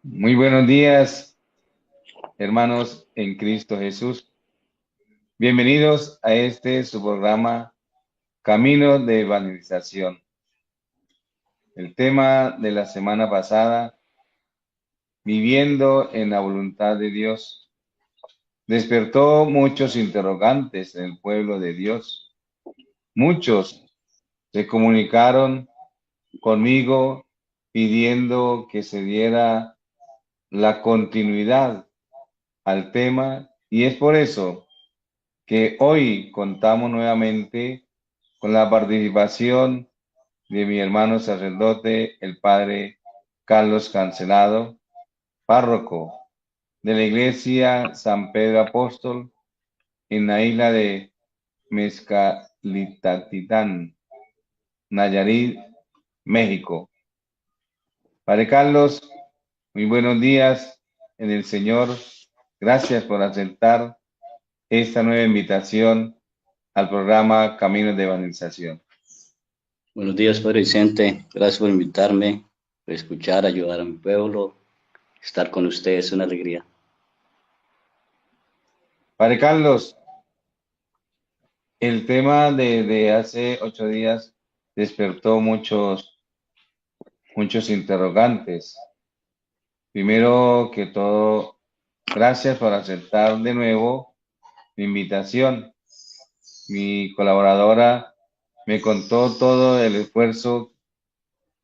Muy buenos días, hermanos en Cristo Jesús. Bienvenidos a su programa Camino de Evangelización. El tema de la semana pasada, viviendo en la voluntad de Dios, despertó muchos interrogantes en el pueblo de Dios. Muchos se comunicaron conmigo pidiendo que se diera la continuidad al tema, y es por eso que hoy contamos nuevamente con la participación de mi hermano sacerdote, el padre Carlos Cancelado, párroco de la iglesia San Pedro Apóstol en la isla de Mezcalitatitán, Nayarit, México. Padre Carlos, muy buenos días en el Señor. Gracias por aceptar esta nueva invitación al programa Caminos de Evangelización. Buenos días, Padre Vicente. Gracias por invitarme, por escuchar, ayudar a mi pueblo. Estar con ustedes es una alegría. Padre Carlos, el tema de hace 8 días despertó muchos interrogantes. Primero que todo, gracias por aceptar de nuevo mi invitación. Mi colaboradora me contó todo el esfuerzo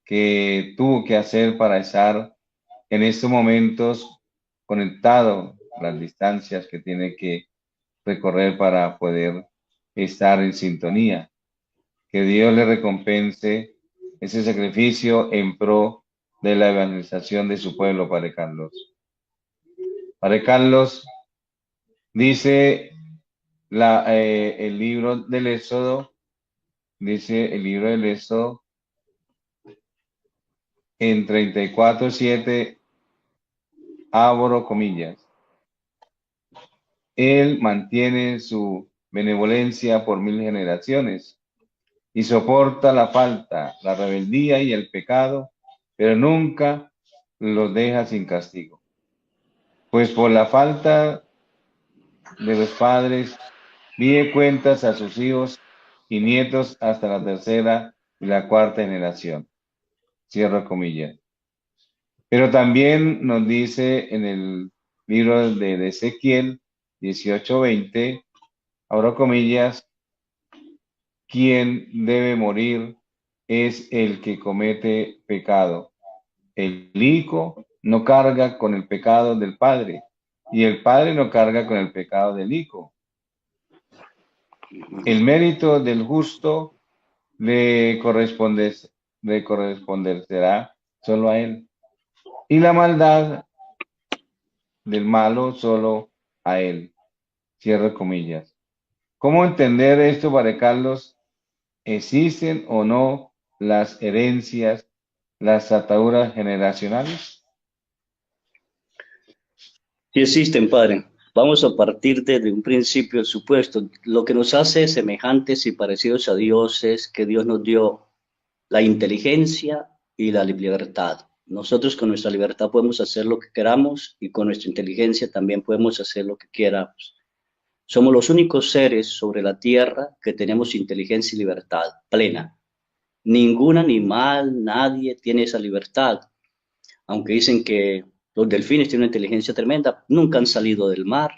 que tuvo que hacer para estar en estos momentos conectado, las distancias que tiene que recorrer para poder estar en sintonía. Que Dios le recompense ese sacrificio en pro de la evangelización de su pueblo, Padre Carlos. Padre Carlos, dice el libro del Éxodo, en 34:7, abro comillas. Él mantiene su benevolencia por 1000 generaciones y soporta la falta, la rebeldía y el pecado, pero nunca los deja sin castigo. Pues por la falta de los padres, pide cuentas a sus hijos y nietos hasta la tercera y la cuarta generación. Cierro comillas. Pero también nos dice en el libro de Ezequiel 18:20, abro comillas, quien debe morir es el que comete pecado. El hijo no carga con el pecado del padre y el padre no carga con el pecado del hijo. El mérito del justo le corresponde, le corresponderá solo a él, y la maldad del malo solo a él. Cierro comillas. ¿Cómo entender esto, Padre Carlos? ¿Existen o no las herencias, las ataduras generacionales? Sí existen, Padre. Vamos a partir desde un principio supuesto. Lo que nos hace semejantes y parecidos a Dios es que Dios nos dio la inteligencia y la libertad. Nosotros con nuestra libertad podemos hacer lo que queramos y con nuestra inteligencia también podemos hacer lo que queramos. Somos los únicos seres sobre la tierra que tenemos inteligencia y libertad plena. Ningún animal, nadie tiene esa libertad. Aunque dicen que los delfines tienen una inteligencia tremenda, nunca han salido del mar,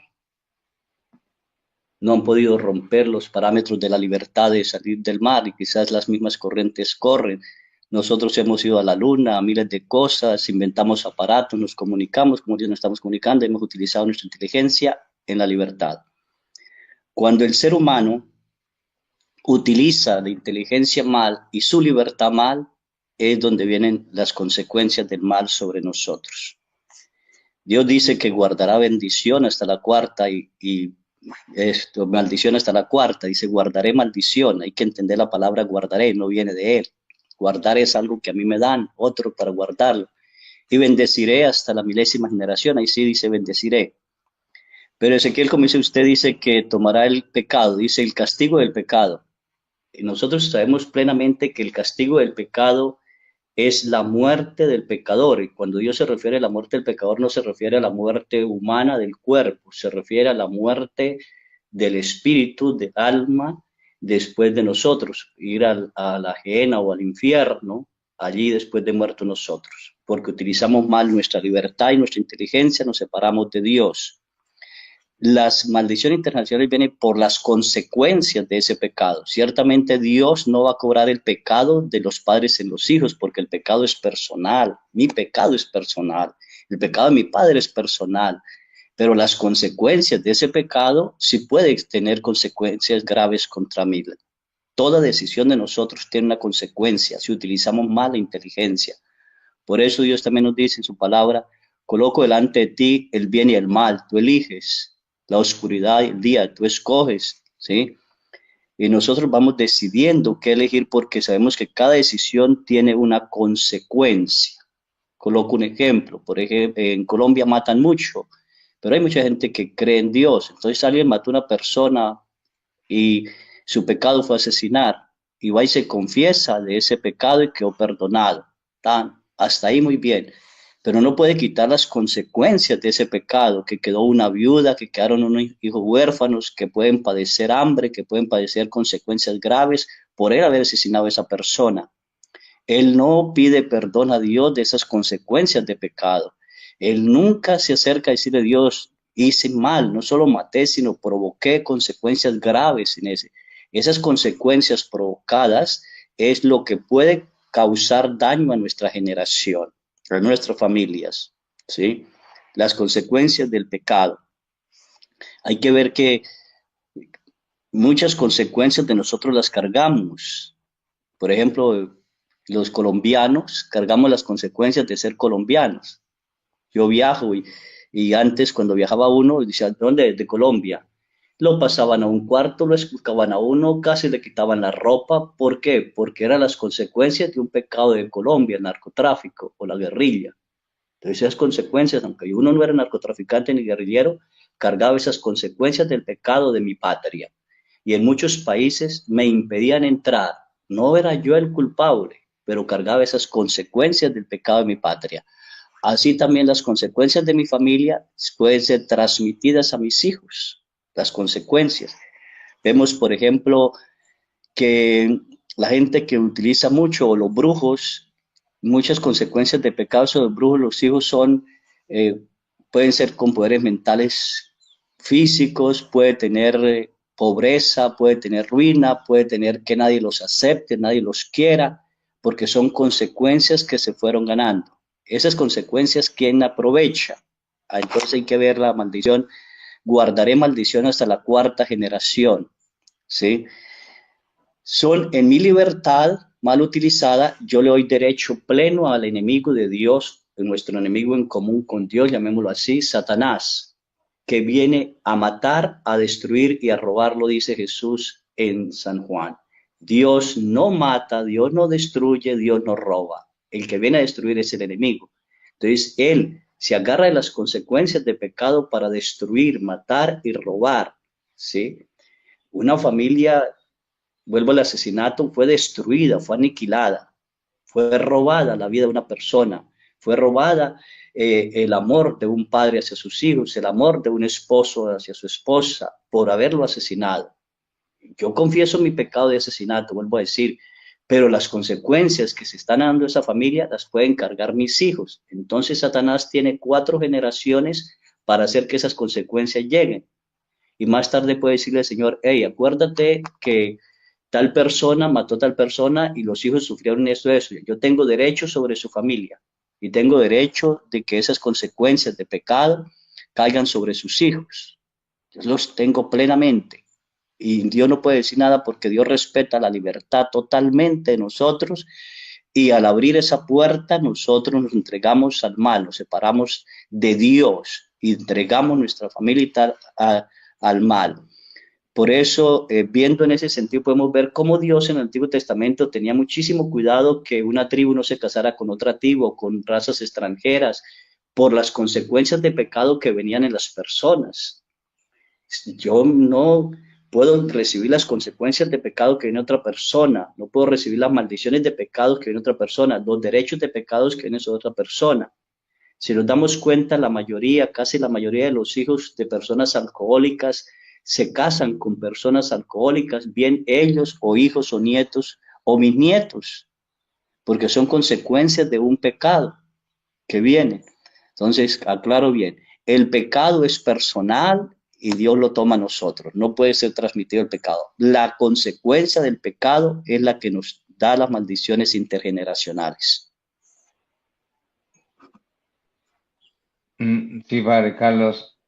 no han podido romper los parámetros de la libertad de salir del mar y quizás las mismas corrientes corren. Nosotros hemos ido a la luna, a miles de cosas, inventamos aparatos, nos comunicamos, como Dios nos estamos comunicando, hemos utilizado nuestra inteligencia en la libertad. Cuando el ser humano utiliza la inteligencia mal y su libertad mal, es donde vienen las consecuencias del mal sobre nosotros. Dios dice que guardará bendición hasta la cuarta y maldición hasta la cuarta. Dice, guardaré maldición. Hay que entender la palabra guardaré, no viene de él. Guardar es algo que a mí me dan, otro para guardarlo. Y bendeciré hasta la 1000ª generación. Ahí sí dice bendeciré. Pero Ezequiel, como dice usted, dice que tomará el pecado, dice el castigo del pecado. Y nosotros sabemos plenamente que el castigo del pecado es la muerte del pecador. Y cuando Dios se refiere a la muerte del pecador, no se refiere a la muerte humana del cuerpo, se refiere a la muerte del espíritu, del alma, después de nosotros, ir a la gehenna o al infierno, allí después de muertos nosotros, porque utilizamos mal nuestra libertad y nuestra inteligencia, nos separamos de Dios. Las maldiciones internacionales vienen por las consecuencias de ese pecado. Ciertamente Dios no va a cobrar el pecado de los padres en los hijos, porque el pecado es personal, mi pecado es personal, el pecado de mi padre es personal, pero las consecuencias de ese pecado sí pueden tener consecuencias graves contra mí. Toda decisión de nosotros tiene una consecuencia si utilizamos mal la inteligencia. Por eso Dios también nos dice en su palabra, coloco delante de ti el bien y el mal, tú eliges la oscuridad y el día, tú escoges, ¿sí? Y nosotros vamos decidiendo qué elegir porque sabemos que cada decisión tiene una consecuencia. Coloco un ejemplo, por ejemplo, en Colombia matan mucho, pero hay mucha gente que cree en Dios. Entonces alguien mató a una persona y su pecado fue asesinar, y va y se confiesa de ese pecado y quedó perdonado. Hasta ahí muy bien, pero no puede quitar las consecuencias de ese pecado, que quedó una viuda, que quedaron unos hijos huérfanos, que pueden padecer hambre, que pueden padecer consecuencias graves por él haber asesinado a esa persona. Él no pide perdón a Dios de esas consecuencias de pecado. Él nunca se acerca a decirle a Dios, hice mal, no solo maté, sino provoqué consecuencias graves en ese. Esas consecuencias provocadas es lo que puede causar daño a nuestra generación, a nuestras familias, ¿sí? Las consecuencias del pecado. Hay que ver que muchas consecuencias de nosotros las cargamos. Por ejemplo, los colombianos cargamos las consecuencias de ser colombianos. Yo viajo y antes cuando viajaba uno, decía, ¿dónde? De Colombia. Lo pasaban a un cuarto, lo escuchaban a uno, casi le quitaban la ropa. ¿Por qué? Porque eran las consecuencias de un pecado de Colombia, el narcotráfico o la guerrilla. Entonces esas consecuencias, aunque uno no era narcotraficante ni guerrillero, cargaba esas consecuencias del pecado de mi patria. Y en muchos países me impedían entrar. No era yo el culpable, pero cargaba esas consecuencias del pecado de mi patria. Así también las consecuencias de mi familia pueden ser transmitidas a mis hijos. Las consecuencias. Vemos, por ejemplo, que la gente que utiliza mucho, o los brujos, muchas consecuencias de pecados de los brujos, los hijos son, eh, pueden ser con poderes mentales físicos, puede tener pobreza, puede tener ruina, puede tener que nadie los acepte, nadie los quiera, porque son consecuencias que se fueron ganando. Esas consecuencias, ¿quién aprovecha? Entonces hay que ver la maldición. Guardaré maldición hasta la cuarta generación, ¿sí? Son en mi libertad mal utilizada, yo le doy derecho pleno al enemigo de Dios, nuestro enemigo en común con Dios, llamémoslo así, Satanás, que viene a matar, a destruir y a robar, lo dice Jesús en San Juan. Dios no mata, Dios no destruye, Dios no roba. El que viene a destruir es el enemigo. Entonces, él se agarra de las consecuencias de pecado para destruir, matar y robar, ¿sí? Una familia, vuelvo al asesinato, fue destruida, fue aniquilada, fue robada la vida de una persona, fue robada el amor de un padre hacia sus hijos, el amor de un esposo hacia su esposa, por haberlo asesinado. Yo confieso mi pecado de asesinato, vuelvo a decir, pero las consecuencias que se están dando a esa familia las pueden cargar mis hijos. Entonces Satanás tiene 4 generaciones para hacer que esas consecuencias lleguen. Y más tarde puede decirle al Señor, hey, acuérdate que tal persona mató a tal persona y los hijos sufrieron esto, eso. Yo tengo derecho sobre su familia y tengo derecho de que esas consecuencias de pecado caigan sobre sus hijos. Yo los tengo plenamente. Y Dios no puede decir nada porque Dios respeta la libertad totalmente de nosotros, y al abrir esa puerta nosotros nos entregamos al mal, nos separamos de Dios y entregamos nuestra familia y tal al mal. Por eso, viendo en ese sentido, podemos ver cómo Dios en el Antiguo Testamento tenía muchísimo cuidado que una tribu no se casara con otra tribu o con razas extranjeras por las consecuencias de pecado que venían en las personas. Yo no puedo recibir las consecuencias de pecado que viene otra persona, no puedo recibir las maldiciones de pecados que viene otra persona, los derechos de pecados que vienen sobre otra persona. Si nos damos cuenta, la mayoría, casi la mayoría de los hijos de personas alcohólicas se casan con personas alcohólicas, bien ellos o hijos o nietos o bisnietos, porque son consecuencias de un pecado que viene. Entonces, aclaro bien, el pecado es personal y Dios lo toma a nosotros, no puede ser transmitido el pecado. La consecuencia del pecado es la que nos da las maldiciones intergeneracionales. Sí, Padre Carlos.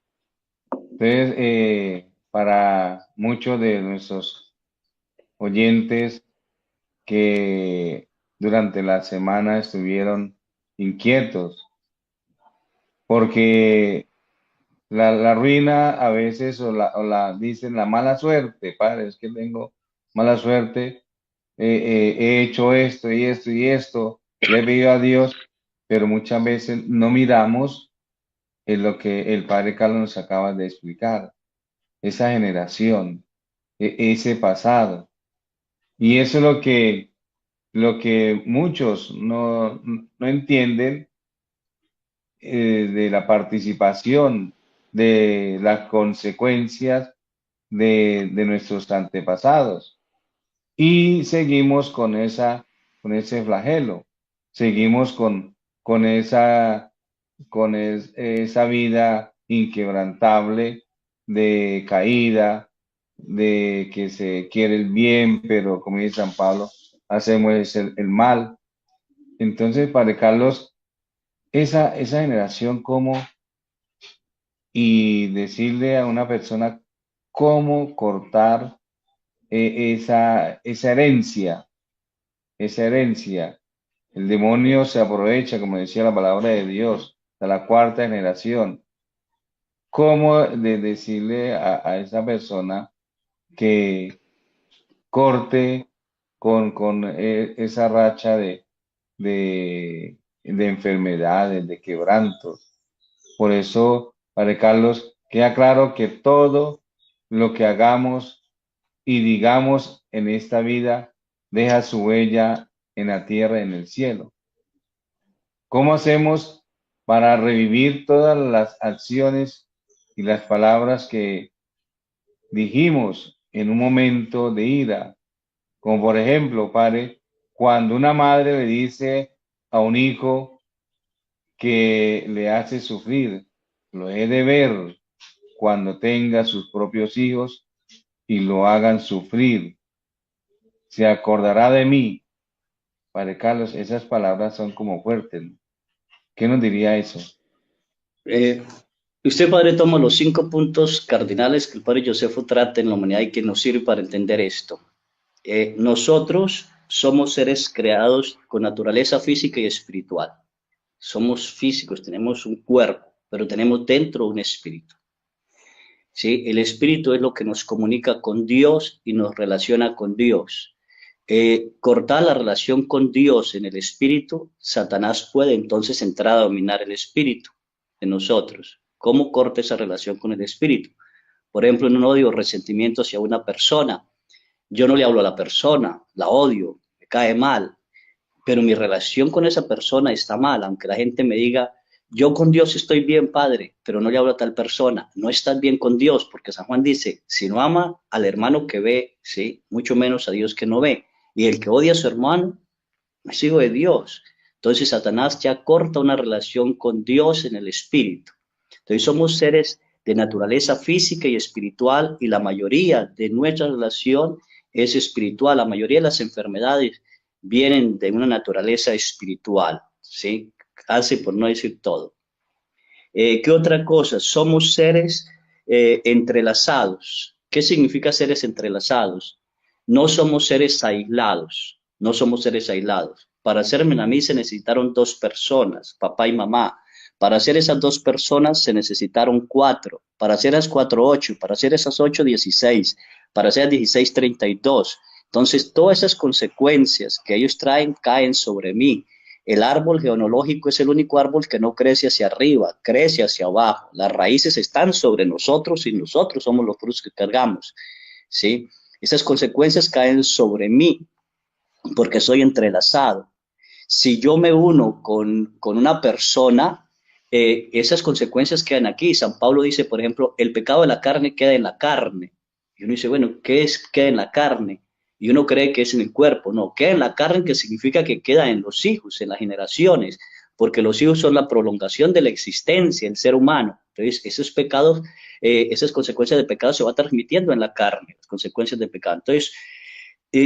Entonces, para muchos de nuestros oyentes que durante la semana estuvieron inquietos, porque la ruina a veces, dicen la mala suerte, Padre, es que tengo mala suerte, he hecho esto y esto y esto, le he pedido a Dios, pero muchas veces no miramos en lo que el Padre Carlos nos acaba de explicar, esa generación, ese pasado. Y eso es lo que muchos no entienden, de la participación, de las consecuencias de nuestros antepasados. Y seguimos con ese flagelo, seguimos con esa vida inquebrantable de caída, de que se quiere el bien, pero como dice San Pablo, hacemos el mal. Entonces, Padre Carlos, esa generación, ¿cómo? Y decirle a una persona cómo cortar, esa herencia. El demonio se aprovecha, como decía la palabra de Dios, de la cuarta generación. ¿Cómo de decirle a esa persona que corte con esa racha de enfermedades, de quebrantos? Por eso, Padre Carlos, queda claro que todo lo que hagamos y digamos en esta vida deja su huella en la tierra y en el cielo. ¿Cómo hacemos para revivir todas las acciones y las palabras que dijimos en un momento de ira? Como por ejemplo, Padre, cuando una madre le dice a un hijo que le hace sufrir, lo he de ver cuando tenga sus propios hijos y lo hagan sufrir. Se acordará de mí. Padre Carlos, esas palabras son como fuertes, ¿no? ¿Qué nos diría eso? Eh, Usted, Padre, toma los 5 puntos cardinales que el Padre Josefo trata en la humanidad y que nos sirve para entender esto. Nosotros somos seres creados con naturaleza física y espiritual. Somos físicos, tenemos un cuerpo, pero tenemos dentro un espíritu. ¿Sí? El espíritu es lo que nos comunica con Dios y nos relaciona con Dios. Cortar la relación con Dios en el espíritu, Satanás puede entonces entrar a dominar el espíritu de nosotros. ¿Cómo corta esa relación con el espíritu? Por ejemplo, en un odio o resentimiento hacia una persona. Yo no le hablo a la persona, la odio, me cae mal, pero mi relación con esa persona está mal, aunque la gente me diga, yo con Dios estoy bien, Padre, pero no le hablo a tal persona, no estás bien con Dios, porque San Juan dice, si no ama al hermano que ve, ¿sí? Mucho menos a Dios que no ve, y el que odia a su hermano, no es hijo de Dios. Entonces Satanás ya corta una relación con Dios en el espíritu. Entonces somos seres de naturaleza física y espiritual y la mayoría de nuestra relación es espiritual. La mayoría de las enfermedades vienen de una naturaleza espiritual, ¿sí? Casi por no decir todo. ¿Qué otra cosa? Somos seres entrelazados. ¿Qué significa seres entrelazados? No somos seres aislados, no somos seres aislados. Para hacerme a mí se necesitaron 2 personas, papá y mamá. Para hacer esas 2 personas se necesitaron 4. Para hacer esas 4, 8. Para hacer esas 8, 16. Para hacer 16, 32. Entonces, todas esas consecuencias que ellos traen caen sobre mí. El árbol genealógico es el único árbol que no crece hacia arriba, crece hacia abajo. Las raíces están sobre nosotros y nosotros somos los frutos que cargamos. ¿sí? Esas consecuencias caen sobre mí porque soy entrelazado. Si yo me uno con una persona, esas consecuencias quedan aquí. San Pablo dice, por ejemplo, el pecado de la carne queda en la carne. Y uno dice, bueno, ¿qué es queda en la carne? Y uno cree que es en el cuerpo. No, queda en la carne, que significa que queda en los hijos, en las generaciones, porque los hijos son la prolongación de la existencia, el ser humano. Entonces, esos pecados, esas consecuencias de pecado se van transmitiendo en la carne, las consecuencias de pecado. Entonces,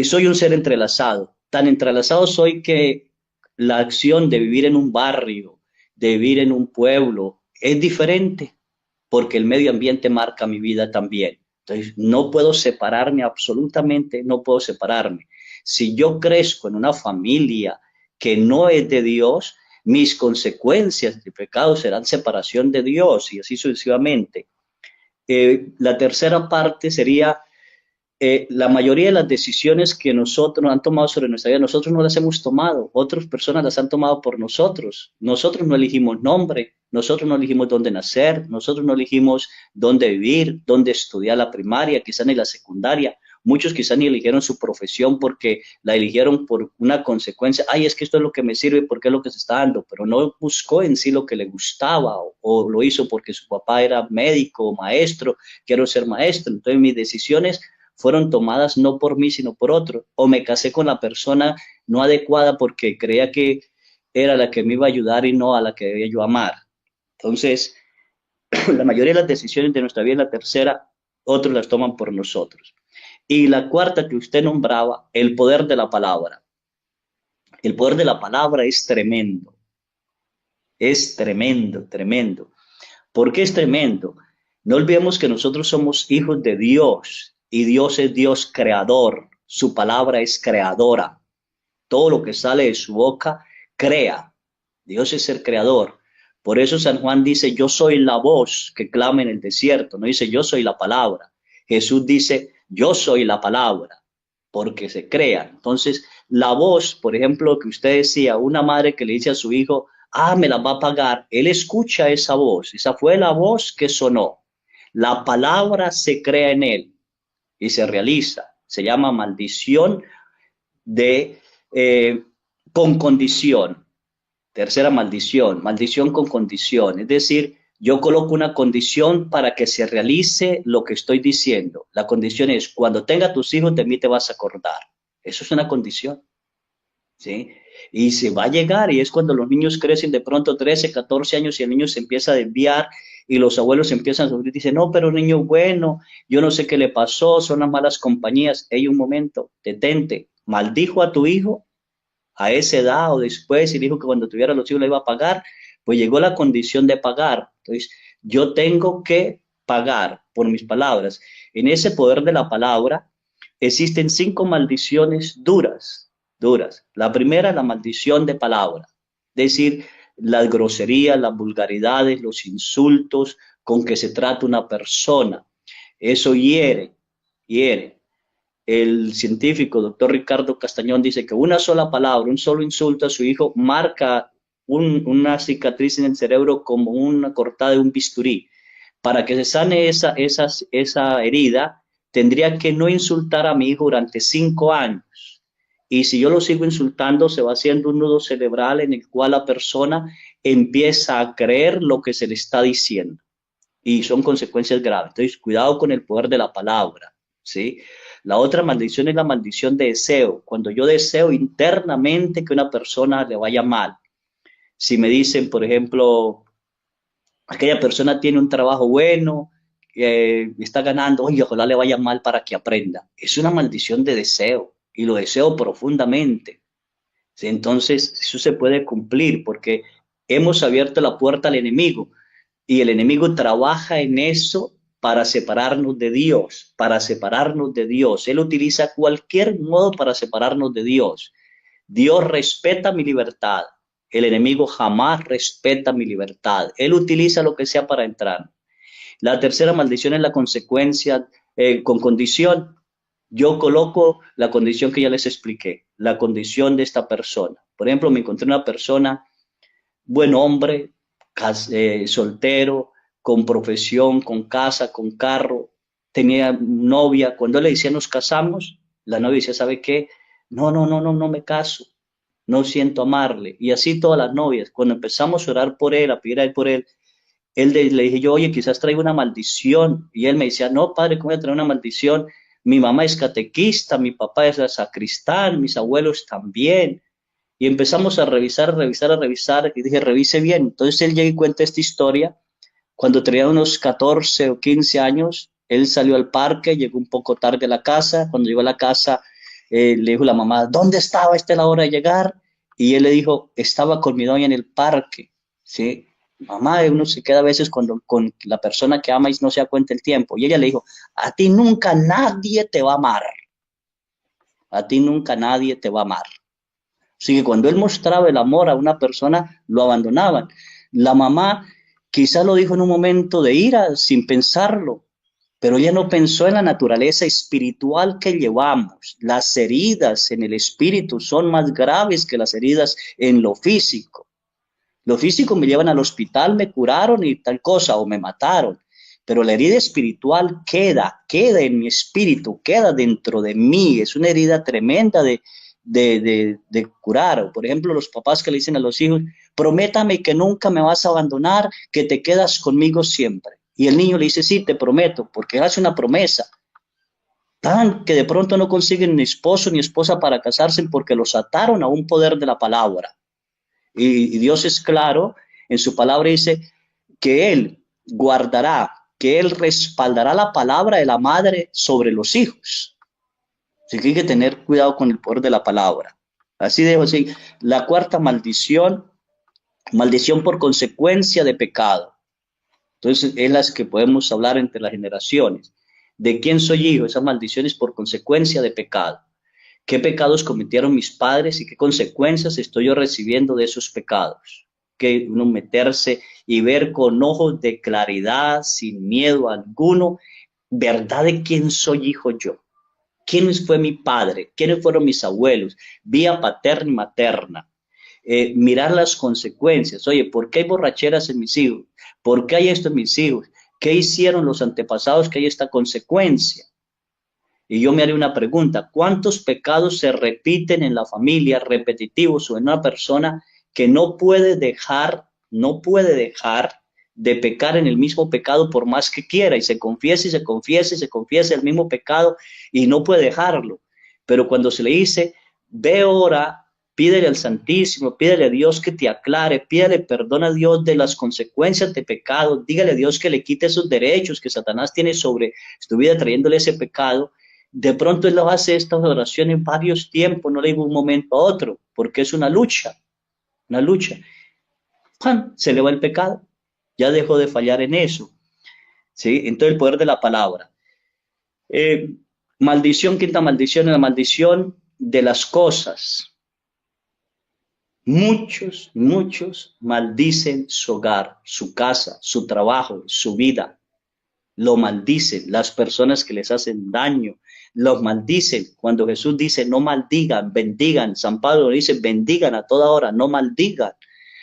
soy un ser entrelazado. Tan entrelazado soy que la acción de vivir en un barrio, de vivir en un pueblo, es diferente porque el medio ambiente marca mi vida también. Entonces, no puedo separarme absolutamente, no puedo separarme. Si yo crezco en una familia que no es de Dios, mis consecuencias de pecado serán separación de Dios y así sucesivamente. La tercera parte sería la mayoría de las decisiones que nosotros nos han tomado sobre nuestra vida, nosotros no las hemos tomado, otras personas las han tomado por nosotros. Nosotros no elegimos nombre, nosotros no elegimos dónde nacer, nosotros no elegimos dónde vivir, dónde estudiar la primaria, quizás ni la secundaria. Muchos quizás ni eligieron su profesión porque la eligieron por una consecuencia. Ay, es que esto es lo que me sirve porque es lo que se está dando, pero no buscó en sí lo que le gustaba o lo hizo porque su papá era médico o maestro, quiero ser maestro. Entonces mis decisiones fueron tomadas no por mí, sino por otro. O me casé con la persona no adecuada porque creía que era la que me iba a ayudar y no a la que debía yo amar. Entonces, la mayoría de las decisiones de nuestra vida, la tercera, otros las toman por nosotros. Y la cuarta que usted nombraba, el poder de la palabra. El poder de la palabra es tremendo, tremendo. ¿Por qué es tremendo? No olvidemos que nosotros somos hijos de Dios y Dios es Dios creador. Su palabra es creadora. Todo lo que sale de su boca crea. Dios es el creador. Por eso San Juan dice, yo soy la voz que clama en el desierto. No dice, yo soy la palabra. Jesús dice, yo soy la palabra, porque se crea. Entonces, la voz, por ejemplo, que usted decía, una madre que le dice a su hijo, me la va a pagar. Él escucha esa voz. Esa fue la voz que sonó. La palabra se crea en él y se realiza. Se llama maldición de con condición. Tercera maldición, maldición con condición. Es decir, yo coloco una condición para que se realice lo que estoy diciendo. La condición es, cuando tenga tus hijos, de mí te vas a acordar. Eso es una condición, ¿sí? Y se va a llegar, y es cuando los niños crecen de pronto 13, 14 años y el niño se empieza a desviar y los abuelos empiezan a sufrir. Dicen, no, pero niño bueno, yo no sé qué le pasó, son las malas compañías. Ey, un momento, detente, maldijo a tu hijo a esa edad o después y dijo que cuando tuviera los hijos le iba a pagar, pues llegó la condición de pagar. Entonces, yo tengo que pagar por mis palabras. En ese poder de la palabra existen 5 maldiciones duras, duras. La primera, la maldición de palabra, es decir, las groserías, las vulgaridades, los insultos con que se trata una persona. Eso hiere, hiere. El científico doctor Ricardo Castañón dice que una sola palabra, un solo insulto a su hijo marca una cicatriz en el cerebro como una cortada de un bisturí. Para que se sane esa herida, tendría que no insultar a mi hijo durante 5 años. Y si yo lo sigo insultando, se va haciendo un nudo cerebral en el cual la persona empieza a creer lo que se le está diciendo. Y son consecuencias graves. Entonces, cuidado con el poder de la palabra, ¿sí? La otra maldición es la maldición de deseo. Cuando yo deseo internamente que una persona le vaya mal. Si me dicen, por ejemplo, aquella persona tiene un trabajo bueno, está ganando, oye, ojalá le vaya mal para que aprenda. Es una maldición de deseo y lo deseo profundamente. ¿Sí? Entonces, eso se puede cumplir porque hemos abierto la puerta al enemigo y el enemigo trabaja en eso para separarnos de Dios, para separarnos de Dios. Él utiliza cualquier modo para separarnos de Dios. Dios respeta mi libertad. El enemigo jamás respeta mi libertad. Él utiliza lo que sea para entrar. La tercera maldición es la consecuencia con condición. Yo coloco la condición que ya les expliqué, la condición de esta persona. Por ejemplo, me encontré una persona, buen hombre, soltero, con profesión, con casa, con carro. tenía novia, cuando le decía nos casamos, la novia decía, ¿sabe qué? No, no, no, no, no me caso, no siento amarle. Y así todas las novias, cuando empezamos a orar por él, a pedir a él por él, le dije yo, oye, quizás traigo una maldición. Y él me decía, no, padre, ¿cómo voy a traer una maldición? Mi mamá es catequista, mi papá es sacristán, mis abuelos también. Y empezamos a revisar, a revisar, a revisar, y dije, revise bien. Entonces él llega y cuenta esta historia. Cuando tenía unos 14 o 15 años, él salió al parque, llegó un poco tarde a la casa. Cuando llegó a la casa, le dijo la mamá, ¿dónde estaba? Esta es la hora de llegar. Y él le dijo, estaba con mi doña en el parque, ¿sí? Mamá, uno se queda a veces cuando con la persona que ama y no se da cuenta el tiempo. Y ella le dijo, a ti nunca nadie te va a amar. A ti nunca nadie te va a amar. Así que cuando él mostraba el amor a una persona, lo abandonaban. La mamá quizá lo dijo en un momento de ira, sin pensarlo, pero ella no pensó en la naturaleza espiritual que llevamos. Las heridas en el espíritu son más graves que las heridas en lo físico. Lo físico me llevan al hospital, me curaron y tal cosa, o me mataron. Pero la herida espiritual queda en mi espíritu, queda dentro de mí. Es una herida tremenda de curar. Por ejemplo, los papás que le dicen a los hijos, prométame que nunca me vas a abandonar, que te quedas conmigo siempre. Y el niño le dice, sí, te prometo, porque hace una promesa. Tan que de pronto no consiguen ni esposo ni esposa para casarse porque los ataron a un poder de la palabra. Y Dios es claro, en su palabra dice que Él guardará, que Él respaldará la palabra de la madre sobre los hijos. Así que hay que tener cuidado con el poder de la palabra. Así dejo así. La cuarta maldición, maldición por consecuencia de pecado. Entonces es las que podemos hablar entre las generaciones. ¿De quién soy hijo? Esas maldiciones por consecuencia de pecado. ¿Qué pecados cometieron mis padres y qué consecuencias estoy yo recibiendo de esos pecados? Que uno meterse y ver con ojos de claridad, sin miedo alguno, verdad de quién soy hijo yo. ¿Quién fue mi padre? ¿Quiénes fueron mis abuelos? Vía paterna y materna. Mirar las consecuencias. Oye, ¿por qué hay borracheras en mis hijos? ¿Por qué hay esto en mis hijos? ¿Qué hicieron los antepasados que hay esta consecuencia? Y yo me haré una pregunta, ¿cuántos pecados se repiten en la familia, repetitivos o en una persona que no puede dejar de pecar en el mismo pecado por más que quiera y se confiesa y se confiesa y se confiesa el mismo pecado y no puede dejarlo? Pero cuando se le dice, ve ora, pídele al Santísimo, pídele a Dios que te aclare, pídele perdón a Dios de las consecuencias de pecado, dígale a Dios que le quite esos derechos que Satanás tiene sobre tu vida trayéndole ese pecado. De pronto él hace estas oraciones varios tiempos, no le digo un momento a otro, porque es una lucha, una lucha. ¡Pam! Se le va el pecado, ya dejó de fallar en eso, ¿sí? Entonces el poder de la palabra. Eh, Maldición, quinta maldición, es la maldición de las cosas. Muchos maldicen su hogar, su casa, su trabajo, su vida. Lo maldicen las personas que les hacen daño, los maldicen. Cuando Jesús dice no maldigan, bendigan, San Pablo dice bendigan a toda hora, no maldigan.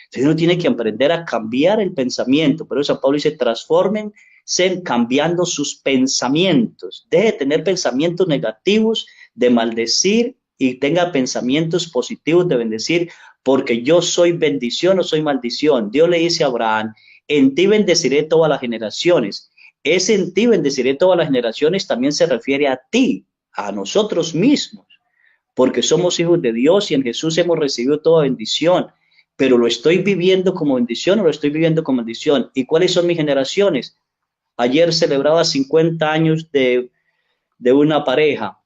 Entonces uno tiene que aprender a cambiar el pensamiento. Pero San Pablo dice transfórmense cambiando sus pensamientos. Deje de tener pensamientos negativos de maldecir y tenga pensamientos positivos de bendecir, porque yo soy bendición o soy maldición. Dios le dice a Abraham, en ti bendeciré todas las generaciones. Ese en ti bendeciré todas las generaciones también se refiere a ti, a nosotros mismos, porque somos hijos de Dios y en Jesús hemos recibido toda bendición, pero ¿lo estoy viviendo como bendición o lo estoy viviendo como maldición? ¿Y cuáles son mis generaciones? Ayer celebraba 50 años de una pareja.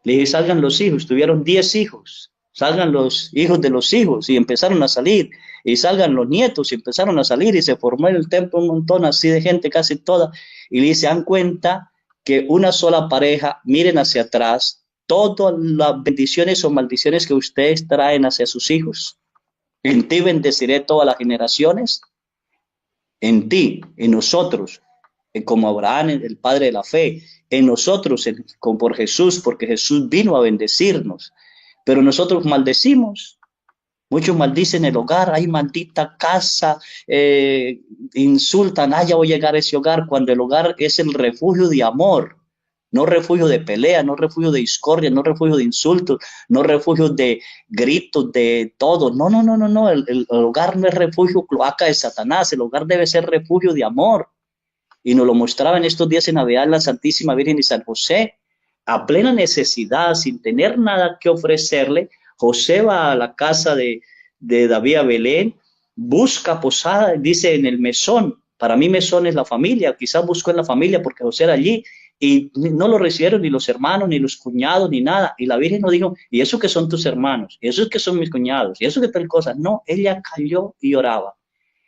Le dije, salgan los hijos, tuvieron 10 hijos, salgan los hijos de los hijos y empezaron a salir, y salgan los nietos y empezaron a salir y se formó en el templo un montón así de gente, casi toda, y le se dan cuenta que una sola pareja, miren hacia atrás, todas las bendiciones o maldiciones que ustedes traen hacia sus hijos. En ti bendeciré todas las generaciones, en ti, en nosotros, como Abraham, el padre de la fe, en nosotros, como por Jesús, porque Jesús vino a bendecirnos, pero nosotros maldecimos. Muchos maldicen el hogar, ay, maldita casa, insultan, ay, ya voy a llegar a ese hogar, cuando el hogar es el refugio de amor, no refugio de pelea, no refugio de discordia, no refugio de insultos, no refugio de gritos, de todo. No, no, no, no, no, el hogar no es refugio cloaca de Satanás, el hogar debe ser refugio de amor. Y nos lo mostraba en estos días en Navidad la Santísima Virgen y San José, a plena necesidad, sin tener nada que ofrecerle. José va a la casa de David a Belén, busca posada, dice en el mesón. Para mí mesón es la familia, quizás buscó en la familia porque José era allí y no lo recibieron ni los hermanos, ni los cuñados, ni nada. Y la Virgen no dijo, ¿y eso que son tus hermanos? ¿Y eso que son mis cuñados? ¿Y eso que tal cosa? No, ella cayó y oraba.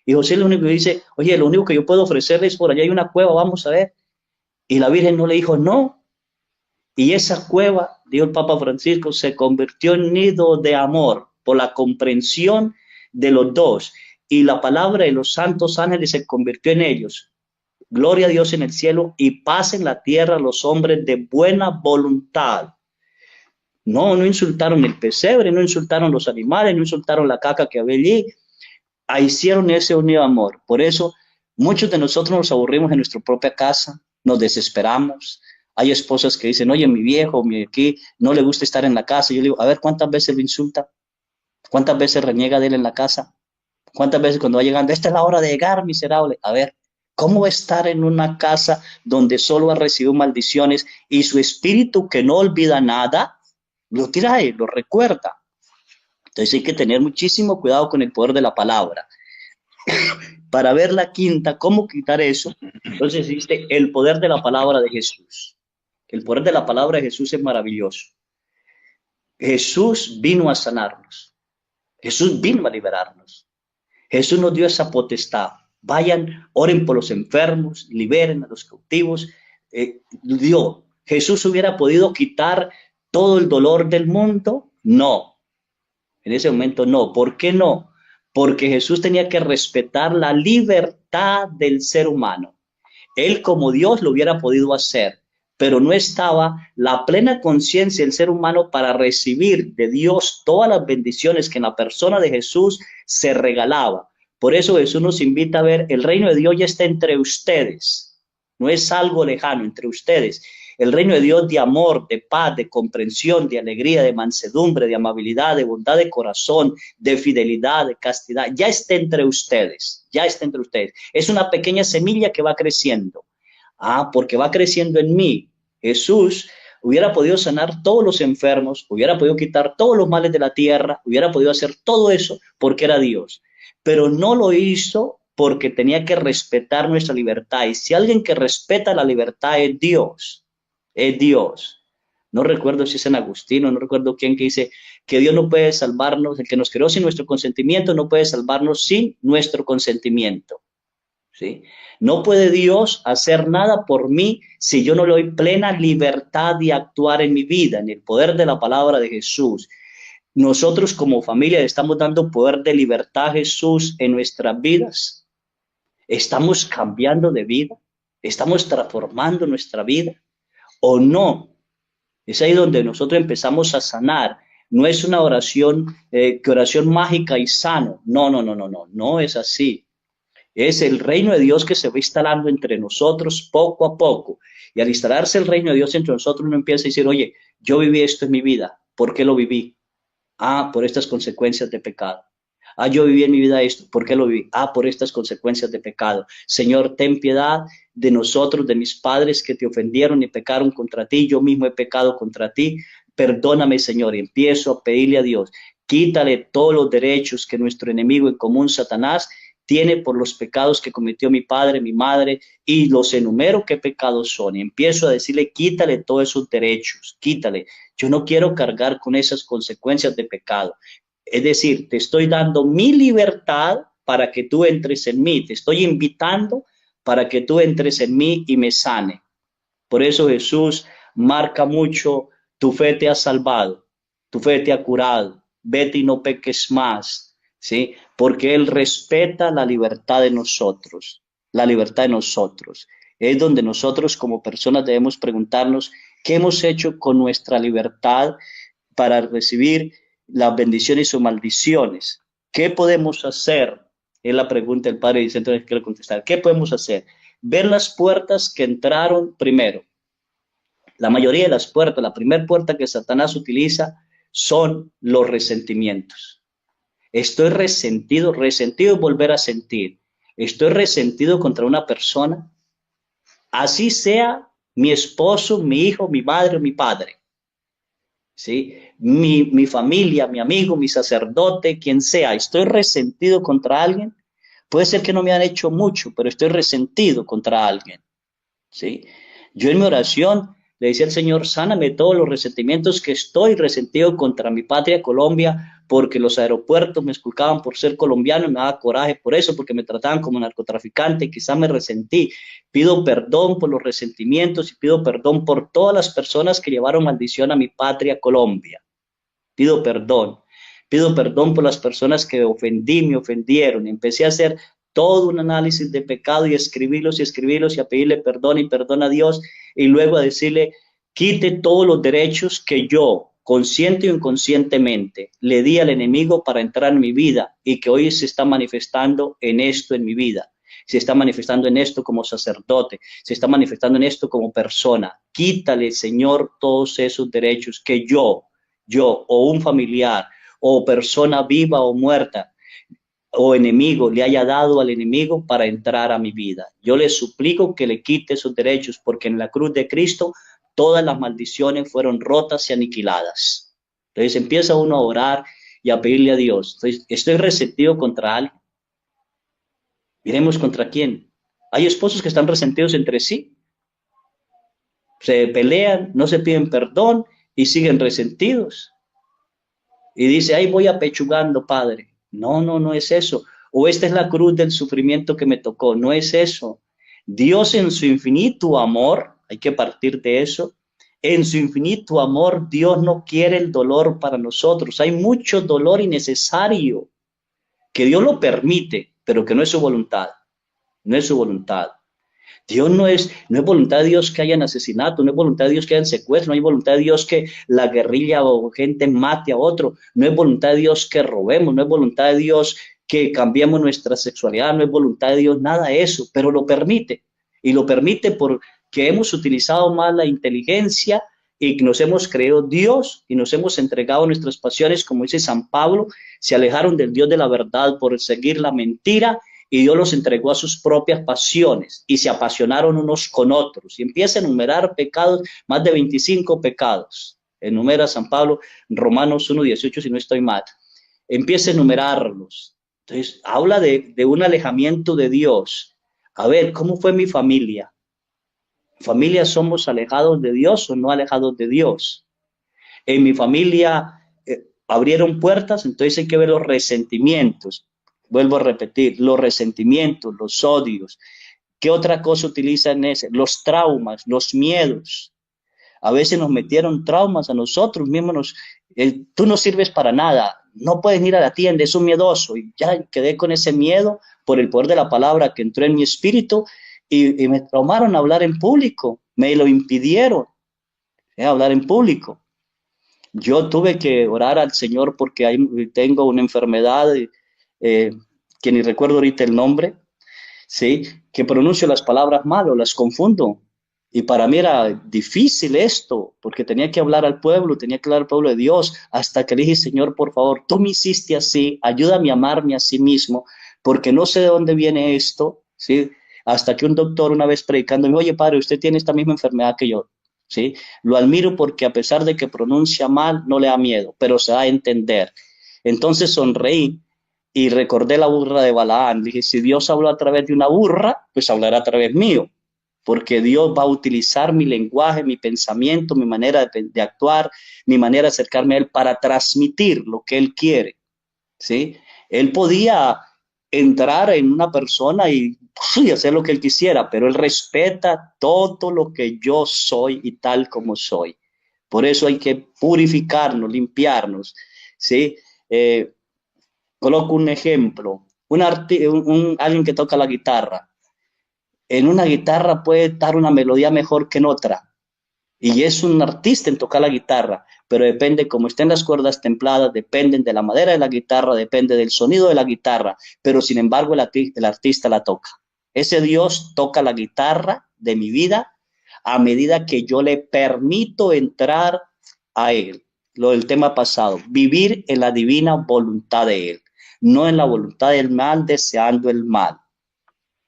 Y José lo único que dice, oye, lo único que yo puedo ofrecerles es por allá hay una cueva, vamos a ver. Y la Virgen no le dijo no. Y esa cueva, dijo el Papa Francisco, se convirtió en nido de amor por la comprensión de los dos. Y la palabra de los santos ángeles se convirtió en ellos. Gloria a Dios en el cielo y paz en la tierra a los hombres de buena voluntad. No, no insultaron el pesebre, no insultaron los animales, no insultaron la caca que había allí, hicieron ese unido amor. Por eso muchos de nosotros nos aburrimos en nuestra propia casa, nos desesperamos. Hay esposas que dicen, oye, mi viejo, mi aquí, no le gusta estar en la casa. Yo le digo, a ver, ¿cuántas veces lo insulta? ¿Cuántas veces reniega de él en la casa? ¿Cuántas veces cuando va llegando, esta es la hora de llegar, miserable? A ver, ¿cómo va a estar en una casa donde solo ha recibido maldiciones y su espíritu que no olvida nada, lo trae, lo recuerda? Entonces hay que tener muchísimo cuidado con el poder de la palabra. Para ver la quinta, cómo quitar eso, entonces existe el poder de la palabra de Jesús. El poder de la palabra de Jesús es maravilloso. Jesús vino a sanarnos. Jesús vino a liberarnos. Jesús nos dio esa potestad. Vayan, oren por los enfermos, liberen a los cautivos. Dios, ¿Jesús hubiera podido quitar todo el dolor del mundo? No, en ese momento no. ¿Por qué no? Porque Jesús tenía que respetar la libertad del ser humano. Él como Dios lo hubiera podido hacer, pero no estaba la plena conciencia del ser humano para recibir de Dios todas las bendiciones que en la persona de Jesús se regalaba. Por eso Jesús nos invita a ver, el reino de Dios ya está entre ustedes, no es algo lejano, entre ustedes. El reino de Dios de amor, de paz, de comprensión, de alegría, de mansedumbre, de amabilidad, de bondad de corazón, de fidelidad, de castidad, ya está entre ustedes, ya está entre ustedes. Es una pequeña semilla que va creciendo. Porque va creciendo en mí. Jesús hubiera podido sanar todos los enfermos, hubiera podido quitar todos los males de la tierra, hubiera podido hacer todo eso porque era Dios. Pero no lo hizo porque tenía que respetar nuestra libertad. Y si alguien que respeta la libertad es Dios, es Dios. No recuerdo si es San Agustino, no recuerdo quién que dice que Dios no puede salvarnos, el que nos creó sin nuestro consentimiento no puede salvarnos sin nuestro consentimiento. ¿Sí? No puede Dios hacer nada por mí si yo no le doy plena libertad de actuar en mi vida, en el poder de la palabra de Jesús. Nosotros como familia le estamos dando poder de libertad a Jesús en nuestras vidas. Estamos cambiando de vida, estamos transformando nuestra vida o no. Es ahí donde nosotros empezamos a sanar. No es una oración, que oración mágica y sano. No, no, no, no, no, no es así. Es el reino de Dios que se va instalando entre nosotros poco a poco. Y al instalarse el reino de Dios entre nosotros, uno empieza a decir, oye, yo viví esto en mi vida. ¿Por qué lo viví? Por estas consecuencias de pecado. Yo viví en mi vida esto. ¿Por qué lo viví? Por estas consecuencias de pecado. Señor, ten piedad de nosotros, de mis padres que te ofendieron y pecaron contra ti. Yo mismo he pecado contra ti. Perdóname, Señor. Y empiezo a pedirle a Dios, quítale todos los derechos que nuestro enemigo en común, Satanás, tiene por los pecados que cometió mi padre, mi madre, y los enumero qué pecados son. Y empiezo a decirle, quítale todos esos derechos, quítale. Yo no quiero cargar con esas consecuencias de pecado. Es decir, te estoy dando mi libertad para que tú entres en mí. Te estoy invitando para que tú entres en mí y me sane. Por eso Jesús marca mucho, tu fe te ha salvado, tu fe te ha curado, vete y no peques más, ¿sí? Porque Él respeta la libertad de nosotros, la libertad de nosotros. Es donde nosotros como personas debemos preguntarnos qué hemos hecho con nuestra libertad para recibir las bendiciones o maldiciones. ¿Qué podemos hacer? Es la pregunta del Padre Vicente, entonces quiero contestar. ¿Qué podemos hacer? Ver las puertas que entraron primero. La mayoría de las puertas, la primera puerta que Satanás utiliza son los resentimientos. Estoy resentido, resentido es volver a sentir. Estoy resentido contra una persona, así sea mi esposo, mi hijo, mi madre o mi padre. ¿Sí? Mi familia, mi amigo, mi sacerdote, quien sea, estoy resentido contra alguien. Puede ser que no me han hecho mucho, pero estoy resentido contra alguien. ¿Sí? Yo en mi oración le decía al Señor, sáname todos los resentimientos que estoy resentido contra mi patria Colombia, porque los aeropuertos me esculcaban por ser colombiano y me daba coraje por eso, porque me trataban como narcotraficante y quizá me resentí. Pido perdón por los resentimientos y pido perdón por todas las personas que llevaron maldición a mi patria Colombia. Pido perdón. Pido perdón por las personas que ofendí, me ofendieron. Empecé a hacer todo un análisis de pecado y escribirlos y a pedirle perdón y perdón a Dios y luego a decirle, quite todos los derechos que yo, consciente o inconscientemente, le di al enemigo para entrar en mi vida y que hoy se está manifestando en esto en mi vida. Se está manifestando en esto como sacerdote, se está manifestando en esto como persona. Quítale, Señor, todos esos derechos que yo o un familiar o persona viva o muerta o enemigo le haya dado al enemigo para entrar a mi vida. Yo le suplico que le quite esos derechos porque en la cruz de Cristo todas las maldiciones fueron rotas y aniquiladas. Entonces empieza uno a orar y a pedirle a Dios. Entonces, estoy resentido contra alguien. Miremos contra quién. Hay esposos que están resentidos entre sí, se pelean, no se piden perdón y siguen resentidos. Y dice, ahí voy apechugando, Padre. No, no, no es eso. O esta es la cruz del sufrimiento que me tocó. No es eso. Dios en su infinito amor, hay que partir de eso, en su infinito amor, Dios no quiere el dolor para nosotros. Hay mucho dolor innecesario que Dios lo permite, pero que no es su voluntad. No es su voluntad. Dios no es voluntad de Dios que hayan asesinato, no es voluntad de Dios que hayan secuestro, no hay voluntad de Dios que la guerrilla o gente mate a otro, no es voluntad de Dios que robemos, no es voluntad de Dios que cambiemos nuestra sexualidad, no es voluntad de Dios nada de eso, pero lo permite. Y lo permite porque hemos utilizado mal la inteligencia y nos hemos creído Dios y nos hemos entregado nuestras pasiones, como dice San Pablo, se alejaron del Dios de la verdad por seguir la mentira y Dios los entregó a sus propias pasiones y se apasionaron unos con otros. Y empieza a enumerar pecados, más de 25 pecados. Enumera San Pablo, Romanos 1:18, si no estoy mal. Empieza a enumerarlos. Entonces, habla de un alejamiento de Dios. A ver, ¿cómo fue mi familia? ¿Familia somos alejados de Dios o no alejados de Dios? En mi familia abrieron puertas, entonces hay que ver los resentimientos. Vuelvo a repetir, los resentimientos, los odios. ¿Qué otra cosa utilizan ese? Los traumas, los miedos. A veces nos metieron traumas a nosotros mismos. Tú no sirves para nada, no puedes ir a la tienda, es un miedoso. Y ya quedé con ese miedo por el poder de la palabra que entró en mi espíritu y me traumaron a hablar en público. Me lo impidieron, hablar en público. Yo tuve que orar al Señor porque tengo una enfermedad eh, que ni recuerdo ahorita el nombre, ¿sí? Que pronuncio las palabras mal o las confundo. Y para mí era difícil esto, porque tenía que hablar al pueblo, tenía que hablar al pueblo de Dios, hasta que le dije, Señor, por favor, tú me hiciste así, ayúdame a amarme a sí mismo, porque no sé de dónde viene esto, ¿sí? Hasta que un doctor una vez predicando me dijo, oye, padre, usted tiene esta misma enfermedad que yo, ¿sí? Lo admiro porque a pesar de que pronuncia mal, no le da miedo, pero se da a entender. Entonces sonreí y recordé la burra de Balaán. Dije, si Dios habló a través de una burra, pues hablará a través mío, porque Dios va a utilizar mi lenguaje, mi pensamiento, mi manera de actuar, mi manera de acercarme a Él para transmitir lo que Él quiere, ¿sí? Él podía entrar en una persona y hacer lo que Él quisiera, pero Él respeta todo lo que yo soy y tal como soy. Por eso hay que purificarnos, limpiarnos, ¿sí? Coloco un ejemplo, alguien que toca la guitarra. En una guitarra puede dar una melodía mejor que en otra. y es un artista en tocar la guitarra, pero depende cómo estén las cuerdas templadas, dependen de la madera de la guitarra, depende del sonido de la guitarra, pero sin embargo el artista la toca. Ese Dios toca la guitarra de mi vida a medida que yo le permito entrar a Él. Lo del tema pasado, vivir en la divina voluntad de Él, no en la voluntad del mal, deseando el mal.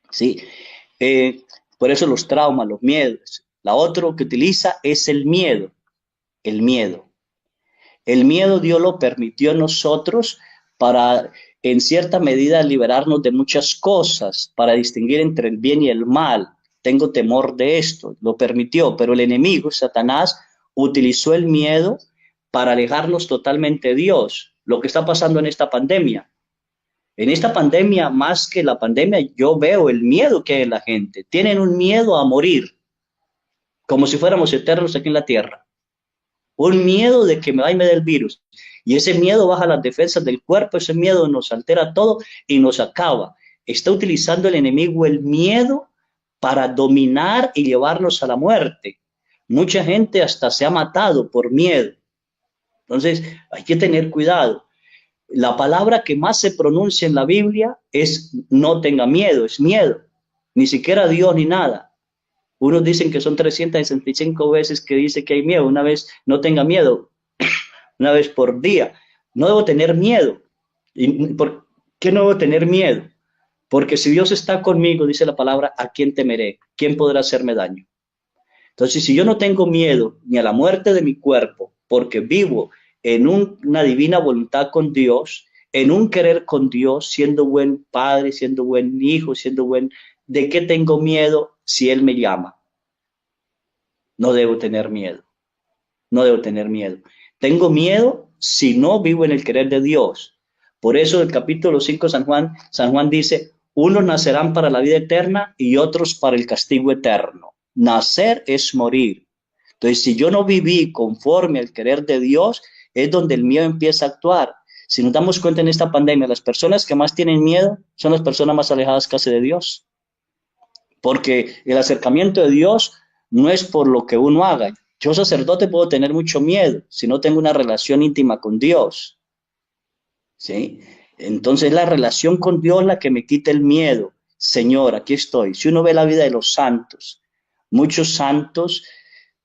¿Sí? Eh, por eso los traumas, los miedos. La otra que utiliza es el miedo. El miedo. El miedo Dios lo permitió en nosotros para, en cierta medida, liberarnos de muchas cosas, para distinguir entre el bien y el mal. Tengo temor de esto, lo permitió, pero el enemigo, Satanás, utilizó el miedo para alejarnos totalmente de Dios. Lo que está pasando en esta pandemia. En esta pandemia, más que la pandemia, yo veo el miedo que hay en la gente. Tienen un miedo a morir, como si fuéramos eternos aquí en la tierra. Un miedo de que me dé el virus. Y ese miedo baja las defensas del cuerpo, ese miedo nos altera todo y nos acaba. Está utilizando el enemigo el miedo para dominar y llevarnos a la muerte. Mucha gente hasta se ha matado por miedo. Entonces, hay que tener cuidado. La palabra que más se pronuncia en la Biblia es no tenga miedo, es miedo. Ni siquiera Dios ni nada. Unos dicen que son 365 veces que dice que hay miedo. Una vez no tenga miedo, una vez por día. No debo tener miedo. ¿Y por qué no debo tener miedo? Porque si Dios está conmigo, dice la palabra, ¿a quién temeré? ¿Quién podrá hacerme daño? Entonces, si yo no tengo miedo ni a la muerte de mi cuerpo, porque vivo en una divina voluntad con Dios, en un querer con Dios, siendo buen padre, siendo buen hijo, siendo buen... ¿De qué tengo miedo si Él me llama? No debo tener miedo, no debo tener miedo. Tengo miedo si no vivo en el querer de Dios. Por eso el capítulo 5 San Juan dice, unos nacerán para la vida eterna y otros para el castigo eterno. Nacer es morir. Entonces, si yo no viví conforme al querer de Dios, es donde el miedo empieza a actuar. Si nos damos cuenta en esta pandemia, las personas que más tienen miedo son las personas más alejadas casi de Dios. Porque el acercamiento de Dios no es por lo que uno haga. Yo, sacerdote, puedo tener mucho miedo si no tengo una relación íntima con Dios. ¿Sí? Entonces, la relación con Dios la que me quita el miedo. Señor, aquí estoy. Si uno ve la vida de los santos, muchos santos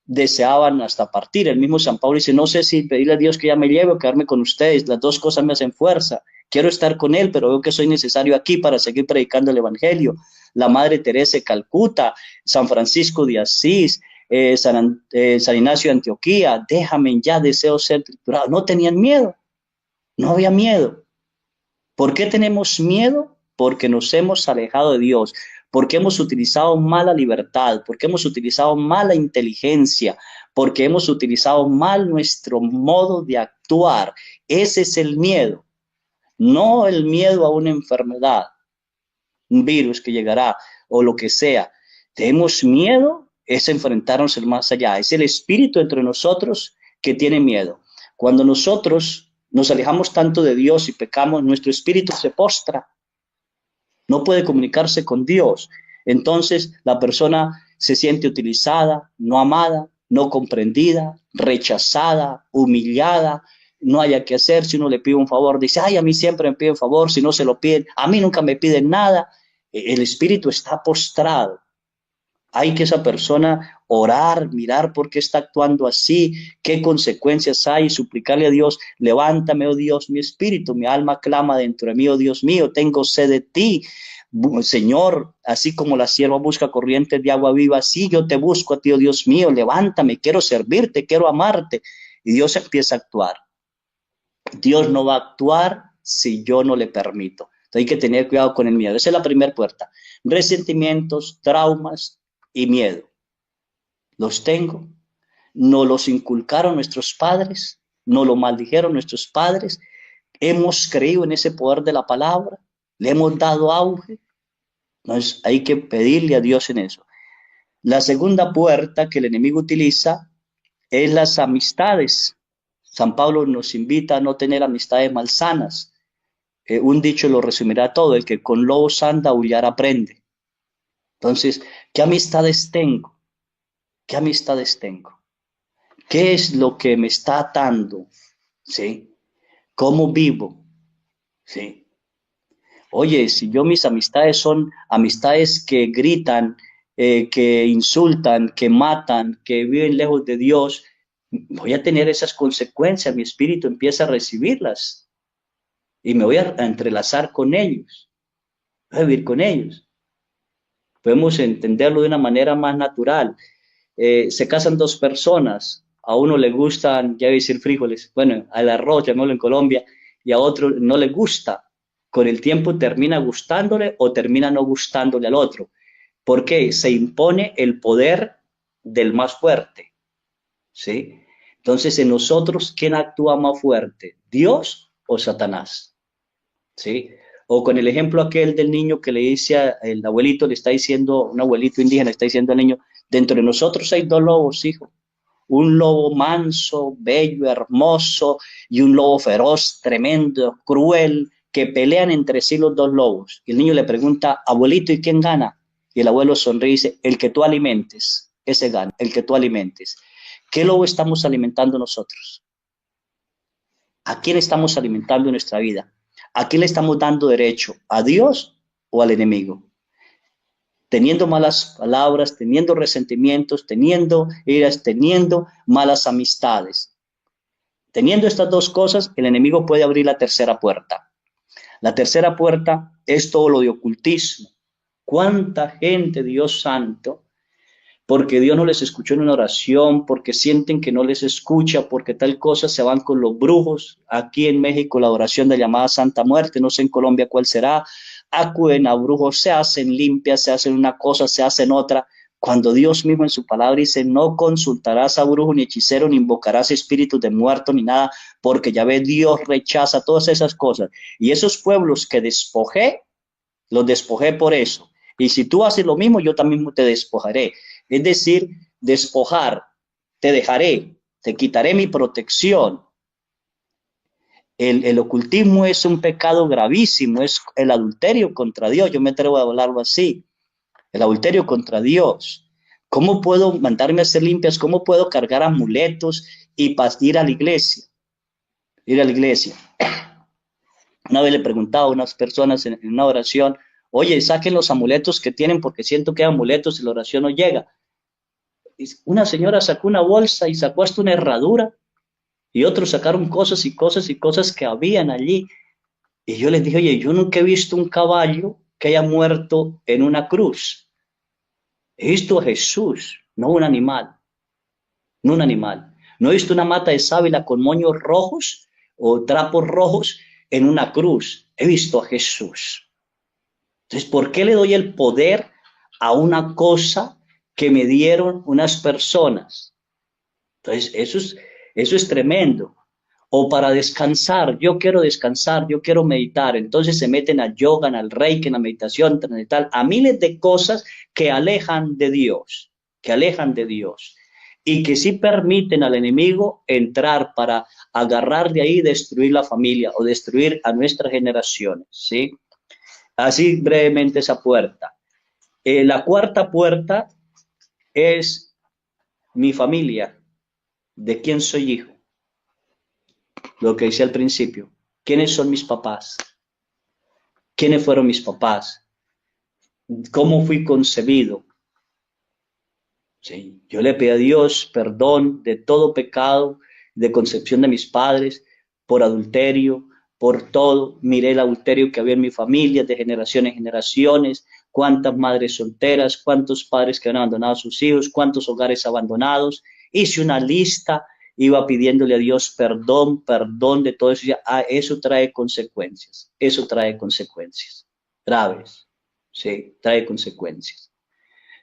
deseaban hasta partir. El mismo San Pablo dice, no sé si pedirle a Dios que ya me lleve o quedarme con ustedes. Las dos cosas me hacen fuerza. Quiero estar con Él, pero veo que soy necesario aquí para seguir predicando el Evangelio. La Madre Teresa de Calcuta, San Francisco de Asís, San Ignacio de Antioquía, déjame ya, deseo ser triturado. No tenían miedo, no había miedo. ¿Por qué tenemos miedo? Porque nos hemos alejado de Dios, porque hemos utilizado mala libertad, porque hemos utilizado mala inteligencia, porque hemos utilizado mal nuestro modo de actuar. Ese es el miedo, no el miedo a una enfermedad, un virus que llegará o lo que sea. Tenemos miedo, es enfrentarnos al más allá, es el espíritu entre nosotros que tiene miedo. Cuando nosotros nos alejamos tanto de Dios y pecamos, nuestro espíritu se postra, no puede comunicarse con Dios. Entonces la persona se siente utilizada, no amada, no comprendida, rechazada, humillada, no haya que hacer. Si uno le pide un favor, dice, ay, a mí siempre me piden favor, si no se lo piden, a mí nunca me piden nada. El espíritu está postrado. Hay que esa persona orar, mirar por qué está actuando así, qué consecuencias hay, suplicarle a Dios, levántame, oh Dios, mi espíritu, mi alma clama dentro de mí, oh Dios mío, tengo sed de ti. Señor, así como la sierva busca corrientes de agua viva, así yo te busco a ti, oh Dios mío, levántame, quiero servirte, quiero amarte. Y Dios empieza a actuar. Dios no va a actuar si yo no le permito. Entonces hay que tener cuidado con el miedo. Esa es la primera puerta. Resentimientos, traumas y miedo. Los tengo. No los inculcaron nuestros padres, no lo maldijeron nuestros padres. Hemos creído en ese poder de la palabra, le hemos dado auge. Entonces hay que pedirle a Dios en eso. La segunda puerta que el enemigo utiliza es las amistades. San Pablo nos invita a no tener amistades malsanas. Un dicho lo resumirá todo, el que con lobos anda, aullar aprende. Entonces, ¿qué amistades tengo? ¿Qué amistades tengo? ¿Qué es lo que me está atando? ¿Sí? ¿Cómo vivo? ¿Sí? Oye, si yo mis amistades son amistades que gritan, que insultan, que matan, que viven lejos de Dios, voy a tener esas consecuencias, mi espíritu empieza a recibirlas y me voy a entrelazar con ellos, voy a vivir con ellos. Podemos entenderlo de una manera más natural. Se casan dos personas, a uno le gustan, ya voy a decir frijoles, bueno, al arroz, llamémoslo en Colombia, y a otro no le gusta. Con el tiempo termina gustándole o termina no gustándole al otro. ¿Por qué? Se impone el poder del más fuerte, ¿sí? Entonces, en nosotros, ¿quién actúa más fuerte? ¿Dios o Satanás? ¿Sí? O con el ejemplo aquel del niño que le dice el abuelito, le está diciendo, un abuelito indígena está diciendo al niño, dentro de nosotros hay dos lobos, hijo. Un lobo manso, bello, hermoso, y un lobo feroz, tremendo, cruel, que pelean entre sí los dos lobos. Y el niño le pregunta, abuelito, ¿y quién gana? Y el abuelo sonríe y dice, el que tú alimentes, ese gana, el que tú alimentes. ¿Qué lobo estamos alimentando nosotros? ¿A quién estamos alimentando en nuestra vida? ¿A quién le estamos dando derecho? ¿A Dios o al enemigo? Teniendo malas palabras, teniendo resentimientos, teniendo iras, teniendo malas amistades. Teniendo estas dos cosas, el enemigo puede abrir la tercera puerta. La tercera puerta es todo lo de ocultismo. ¿Cuánta gente, Dios santo, porque Dios no les escuchó en una oración, porque sienten que no les escucha, porque tal cosa, se van con los brujos? Aquí en México la oración de llamada Santa Muerte, no sé en Colombia cuál será, acuden a brujos, se hacen limpias, se hacen una cosa, se hacen otra, cuando Dios mismo en su palabra dice, no consultarás a brujo ni hechicero, ni invocarás espíritus de muerto, ni nada, porque ya ve, Dios rechaza todas esas cosas. Y esos pueblos que despojé, los despojé por eso. Y si tú haces lo mismo, yo también te despojaré. Es decir, despojar, te dejaré, te quitaré mi protección. El ocultismo es un pecado gravísimo, es el adulterio contra Dios. Yo me atrevo a hablarlo así, el adulterio contra Dios. ¿Cómo puedo mandarme a hacer limpias? ¿Cómo puedo cargar amuletos y ir a la iglesia? Ir a la iglesia. Una vez le preguntaba a unas personas en una oración, oye, saquen los amuletos que tienen porque siento que hay amuletos y la oración no llega. Una señora sacó una bolsa y sacó hasta una herradura y otros sacaron cosas y cosas y cosas que habían allí. Y yo les dije, oye, yo nunca he visto un caballo que haya muerto en una cruz. He visto a Jesús, no un animal, no un animal. No he visto una mata de sábila con moños rojos o trapos rojos en una cruz. He visto a Jesús. Entonces, ¿por qué le doy el poder a una cosa que me dieron unas personas? Entonces, eso es tremendo. O para descansar, yo quiero descansar, yo quiero meditar. Entonces se meten al yoga, al reiki, en la meditación trascendental, a miles de cosas que alejan de Dios, que alejan de Dios. Y que sí permiten al enemigo entrar para agarrar de ahí y destruir la familia o destruir a nuestras generaciones, ¿sí? Así brevemente esa puerta. La cuarta puerta es mi familia. ¿De quién soy hijo? Lo que decía al principio. ¿Quiénes son mis papás? ¿Quiénes fueron mis papás? ¿Cómo fui concebido? Sí, yo le pedí a Dios perdón de todo pecado, de concepción de mis padres, por adulterio, por todo. Miré el adulterio que había en mi familia de generación en generaciones, cuántas madres solteras, cuántos padres que han abandonado a sus hijos, cuántos hogares abandonados. Hice una lista, iba pidiéndole a Dios perdón, perdón de todo eso. Eso trae consecuencias graves, sí, trae consecuencias.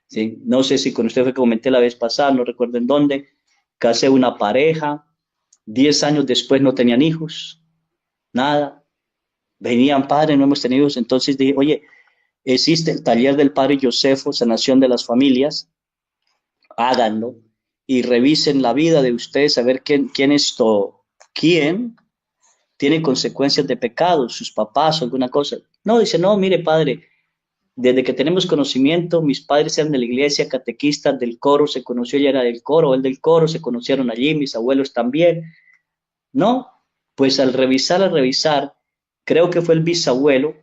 ¿Sí? No sé si con usted fue que comenté la vez pasada, no recuerdo en dónde, casé una pareja, 10 años después no tenían hijos, nada, venían padres, no hemos tenido hijos, entonces dije, oye, existe el taller del padre Josefo, sanación de las familias, háganlo y revisen la vida de ustedes, a ver quién tiene consecuencias de pecado, sus papás o alguna cosa. No, dice, no, mire padre, Desde que tenemos conocimiento, mis padres eran de la iglesia, catequistas del coro, se conoció, ella era del coro, él del coro, se conocieron allí, mis abuelos también. No, pues al revisar, creo que fue el bisabuelo,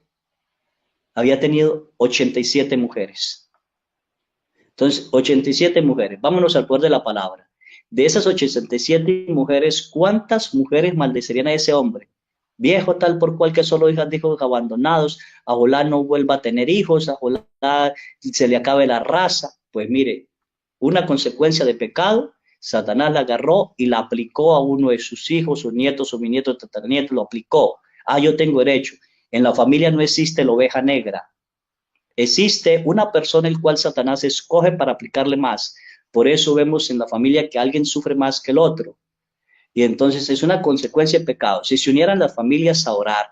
había tenido 87 mujeres. Entonces, 87 mujeres, vámonos al poder de la palabra. De esas 87 mujeres, ¿cuántas mujeres maldecerían a ese hombre? Viejo tal por cual que solo hijas de hijos abandonados, ojalá no vuelva a tener hijos, ojalá se le acabe la raza. Pues mire, una consecuencia de pecado, Satanás la agarró y la aplicó a uno de sus hijos, sus nietos, sus bisnietos, tataranietos, lo aplicó. Ah, yo tengo derecho. En la familia no existe la oveja negra. Existe una persona el cual Satanás escoge para aplicarle más. Por eso vemos en la familia que alguien sufre más que el otro. Y entonces es una consecuencia de pecado. Si se unieran las familias a orar,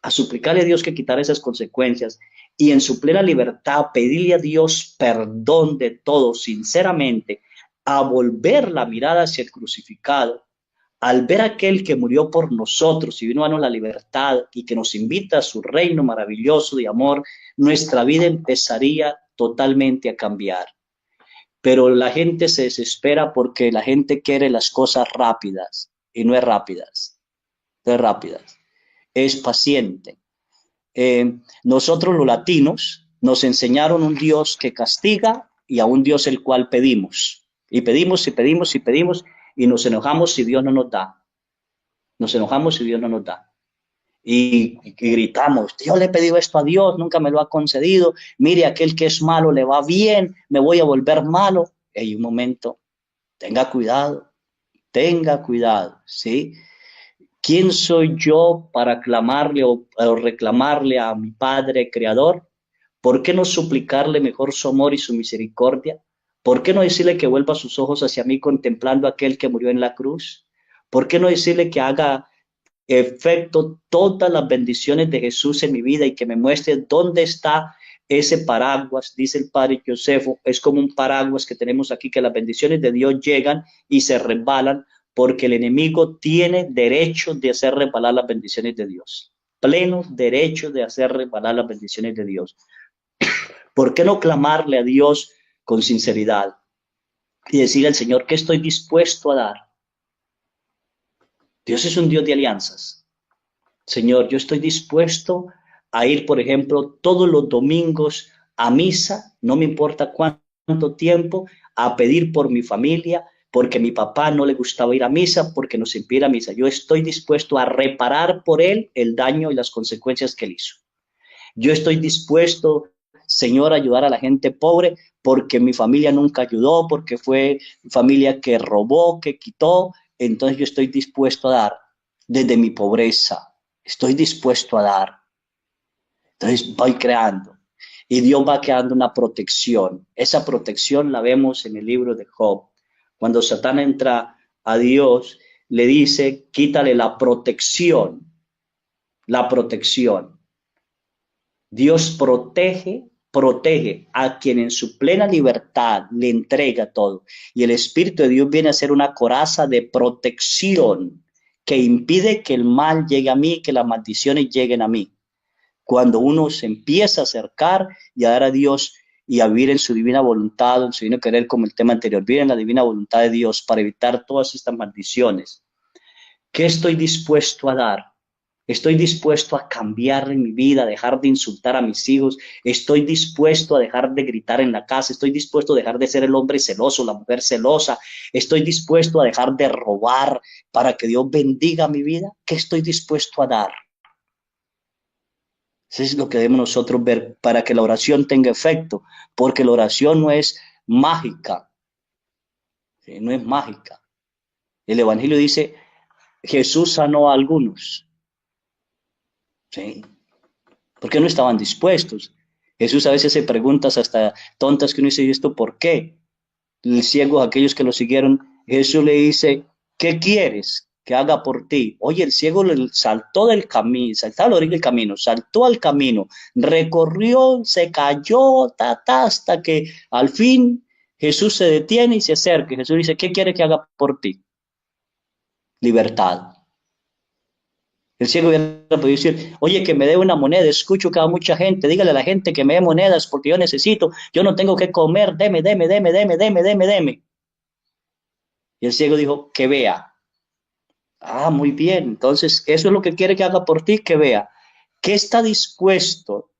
a suplicarle a Dios que quitara esas consecuencias y en su plena libertad pedirle a Dios perdón de todo, sinceramente, a volver la mirada hacia el crucificado, al ver a aquel que murió por nosotros y vino a darnos la libertad y que nos invita a su reino maravilloso de amor, nuestra vida empezaría totalmente a cambiar. Pero la gente se desespera porque la gente quiere las cosas rápidas y no es rápidas, no es rápidas, es paciente. Nosotros los latinos nos enseñaron un Dios que castiga y a un Dios el cual pedimos. Y pedimos y pedimos y pedimos y nos enojamos si Dios no nos da. Nos enojamos si Dios no nos da. Y gritamos, yo le he pedido esto a Dios, nunca me lo ha concedido. Mire, aquel que es malo le va bien, me voy a volver malo. Hay un momento, tenga cuidado, ¿sí? ¿Quién soy yo para clamarle o reclamarle a mi Padre Creador? ¿Por qué no suplicarle mejor su amor y su misericordia? ¿Por qué no decirle que vuelva sus ojos hacia mí contemplando a aquel que murió en la cruz? ¿Por qué no decirle que haga efecto todas las bendiciones de Jesús en mi vida y que me muestre dónde está ese paraguas? Dice el Padre Josefo, es como un paraguas que tenemos aquí, que las bendiciones de Dios llegan y se resbalan porque el enemigo tiene derecho de hacer resbalar las bendiciones de Dios, pleno derecho de hacer resbalar las bendiciones de Dios. ¿Por qué no clamarle a Dios con sinceridad y decirle al Señor que estoy dispuesto a dar? Dios es un Dios de alianzas. Señor, yo estoy dispuesto a ir, por ejemplo, todos los domingos a misa, no me importa cuánto tiempo, a pedir por mi familia, porque a mi papá no le gustaba ir a misa, porque nos impide ir a misa. Yo estoy dispuesto a reparar por él el daño y las consecuencias que él hizo. Yo estoy dispuesto, Señor, a ayudar a la gente pobre, porque mi familia nunca ayudó, porque fue familia que robó, que quitó. Entonces yo estoy dispuesto a dar desde mi pobreza. Estoy dispuesto a dar. Entonces voy creando. Y Dios va creando una protección. Esa protección la vemos en el libro de Job. Cuando Satán entra a Dios, le dice, quítale la protección. La protección. Dios protege a quien en su plena libertad le entrega todo. Y el Espíritu de Dios viene a ser una coraza de protección que impide que el mal llegue a mí, que las maldiciones lleguen a mí. Cuando uno se empieza a acercar y a dar a Dios y a vivir en su divina voluntad, en su divino querer, como el tema anterior, vivir en la divina voluntad de Dios para evitar todas estas maldiciones. ¿Qué estoy dispuesto a dar? Estoy dispuesto a cambiar en mi vida, a dejar de insultar a mis hijos. Estoy dispuesto a dejar de gritar en la casa. Estoy dispuesto a dejar de ser el hombre celoso, la mujer celosa. Estoy dispuesto a dejar de robar para que Dios bendiga mi vida. ¿Qué estoy dispuesto a dar? Eso es lo que debemos nosotros ver para que la oración tenga efecto, porque la oración no es mágica, ¿sí? No es mágica. El Evangelio dice, Jesús sanó a algunos, ¿sí? Porque no estaban dispuestos. Jesús a veces se preguntas hasta tontas que uno dice, ¿y esto por qué? El ciego, aquellos que lo siguieron, Jesús le dice, ¿qué quieres que haga por ti? Oye, el ciego saltó del camino, saltó a la orilla del camino, saltó al camino, recorrió, se cayó, hasta que al fin Jesús se detiene y se acerca. Jesús dice, ¿qué quieres que haga por ti? Libertad. El ciego hubiera podido decir, oye, que me dé una moneda, escucho que va mucha gente, dígale a la gente que me dé monedas porque yo necesito, yo no tengo que comer, deme, deme, deme, deme, deme, deme, deme. Y el ciego dijo, que vea. Ah, muy bien. Entonces, eso es lo que quiere que haga por ti, que vea. ¿Qué está dispuesto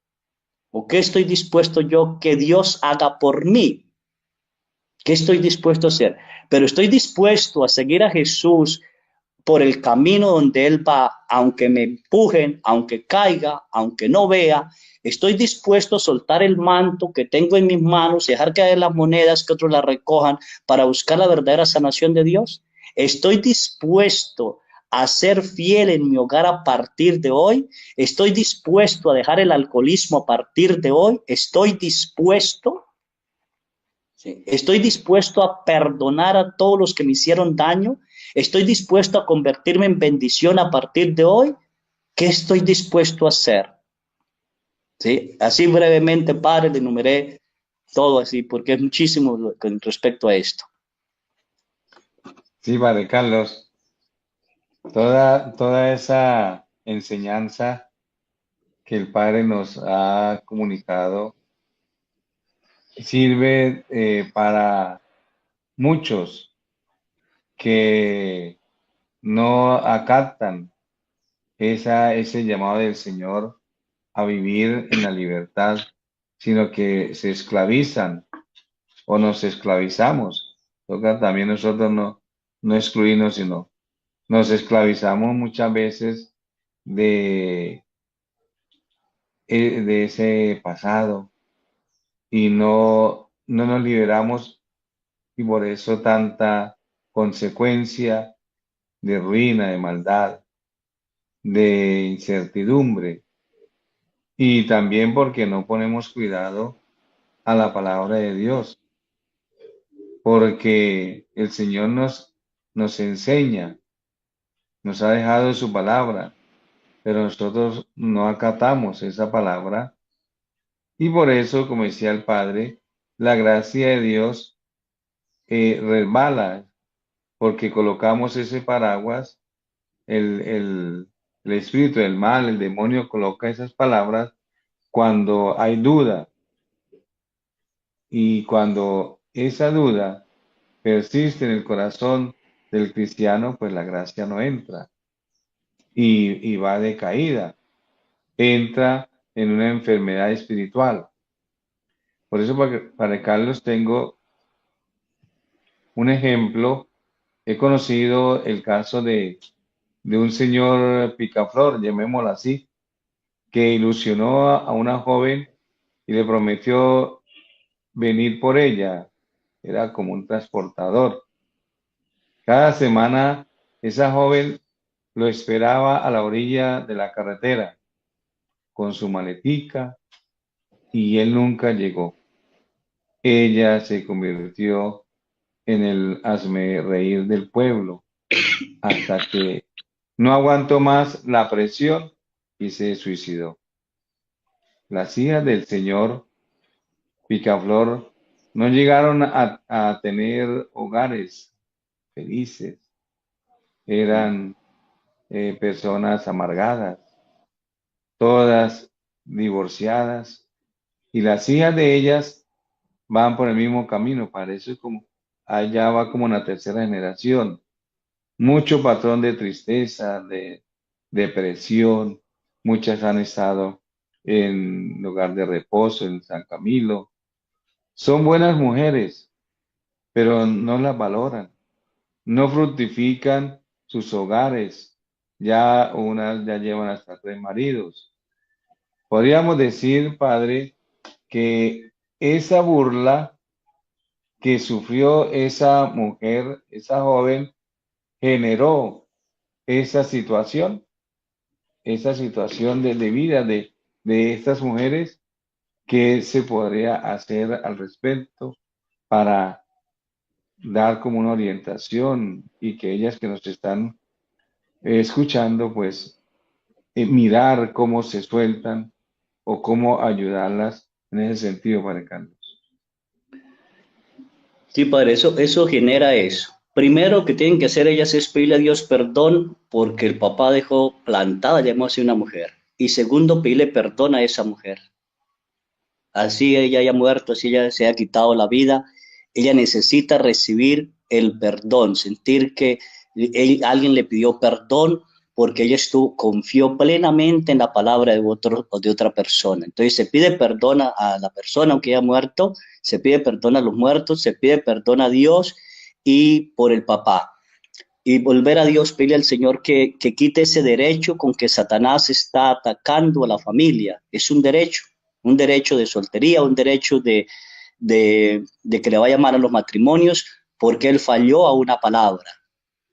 o qué estoy dispuesto yo que Dios haga por mí? ¿Qué estoy dispuesto a hacer? Pero estoy dispuesto a seguir a Jesús por el camino donde Él va, aunque me empujen, aunque caiga, aunque no vea, estoy dispuesto a soltar el manto que tengo en mis manos y dejar caer las monedas que otros las recojan para buscar la verdadera sanación de Dios. Estoy dispuesto a ser fiel en mi hogar a partir de hoy. Estoy dispuesto a dejar el alcoholismo a partir de hoy. Estoy dispuesto. Sí. Estoy dispuesto a perdonar a todos los que me hicieron daño. Estoy dispuesto a convertirme en bendición a partir de hoy. ¿Qué estoy dispuesto a hacer? ¿Sí? Así brevemente, padre, le enumeré todo así, porque es muchísimo con respecto a esto. Sí, Padre Carlos, toda esa enseñanza que el Padre nos ha comunicado sirve para muchos que no acatan ese llamado del Señor a vivir en la libertad, sino que se esclavizan o nos esclavizamos. Toca también nosotros no excluirnos, sino nos esclavizamos muchas veces de, de ese pasado y no nos liberamos y por eso tanta consecuencia de ruina, de maldad, de incertidumbre y también porque no ponemos cuidado a la palabra de Dios, porque el Señor nos enseña, nos ha dejado su palabra, pero nosotros no acatamos esa palabra y por eso, como decía el Padre, la gracia de Dios resbala, porque colocamos ese paraguas, el, el, el espíritu del mal, el demonio coloca esas palabras cuando hay duda y cuando esa duda persiste en el corazón del cristiano, pues la gracia no entra y va de caída, entra en una enfermedad espiritual. Por eso, para Carlos, tengo un ejemplo. He conocido el caso de un señor picaflor, llamémoslo así, que ilusionó a una joven y le prometió venir por ella. Era como un transportador. Cada semana esa joven lo esperaba a la orilla de la carretera con su maletica y él nunca llegó. Ella se convirtió en el reír del pueblo hasta que no aguantó más la presión y se suicidó. Las hijas del señor Picaflor no llegaron a tener hogares felices, eran personas amargadas, todas divorciadas, y las hijas de ellas van por el mismo camino, parece como allá va como una tercera generación, mucho patrón de tristeza, de depresión, muchas han estado en lugar de reposo en San Camilo, son buenas mujeres, pero no las valoran, no fructifican sus hogares, ya unas ya llevan hasta 3 maridos. Podríamos decir, padre, que esa burla que sufrió esa mujer, esa joven, generó esa situación de vida de estas mujeres, que se podría hacer al respecto para dar como una orientación y que ellas que nos están escuchando, pues mirar cómo se sueltan o cómo ayudarlas en ese sentido, para Carlos. Sí, padre, eso genera eso. Primero que tienen que hacer ellas es pedirle a Dios perdón porque el papá dejó plantada, llamó así una mujer. Y segundo, pedirle perdón a esa mujer. Así ella haya muerto, así ella se haya quitado la vida, ella necesita recibir el perdón, sentir que alguien le pidió perdón porque ella confió plenamente en la palabra de otro o de otra persona. Entonces se pide perdón a la persona aunque haya muerto, se pide perdón a los muertos, se pide perdón a Dios y por el papá. Y volver a Dios, pedirle al Señor que quite ese derecho con que Satanás está atacando a la familia. Es un derecho de soltería, un derecho de que le va a llamar a los matrimonios porque él falló a una palabra.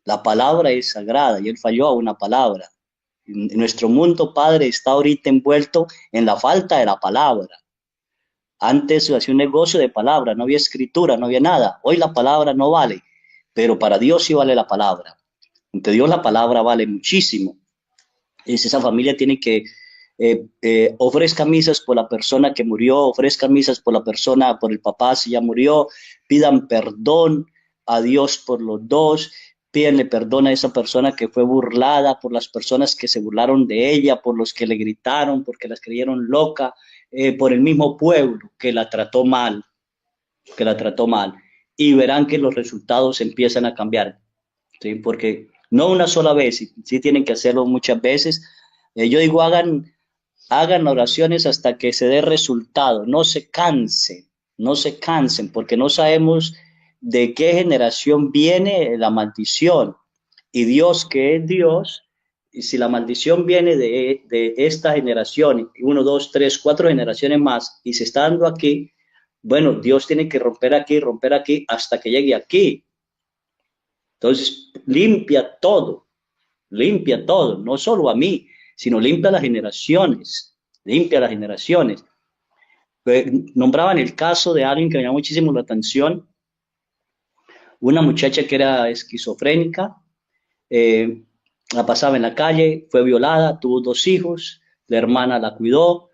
La palabra es sagrada y él falló a una palabra. Nuestro mundo, Padre, está ahorita envuelto en la falta de la palabra. Antes se hacía un negocio de palabra, no había escritura, no había nada. Hoy la palabra no vale, pero para Dios sí vale la palabra. Ante Dios la palabra vale muchísimo. Esa familia tiene que ofrezca misas por la persona que murió, ofrezca misas por la persona, por el papá si ya murió, pidan perdón a Dios por los dos, pídanle perdón a esa persona que fue burlada, por las personas que se burlaron de ella, por los que le gritaron, porque las creyeron loca, por el mismo pueblo que la trató mal, que la trató mal. Y verán que los resultados empiezan a cambiar, ¿sí? Porque no una sola vez, sí tienen que hacerlo muchas veces. Yo digo, hagan oraciones hasta que se dé resultado, no se cansen, no se cansen, porque no sabemos de qué generación viene la maldición. Y Dios, que es Dios, y si la maldición viene de esta generación, uno, dos, tres, cuatro generaciones más, y se está dando aquí, bueno, Dios tiene que romper aquí, hasta que llegue aquí. Entonces, limpia todo, no solo a mí, sino limpia las generaciones, limpia las generaciones. Nombraban el caso de alguien que me llamó muchísimo la atención, una muchacha que era esquizofrénica, eh, la pasaba en la calle, fue violada, tuvo 2 hijos, la hermana la cuidó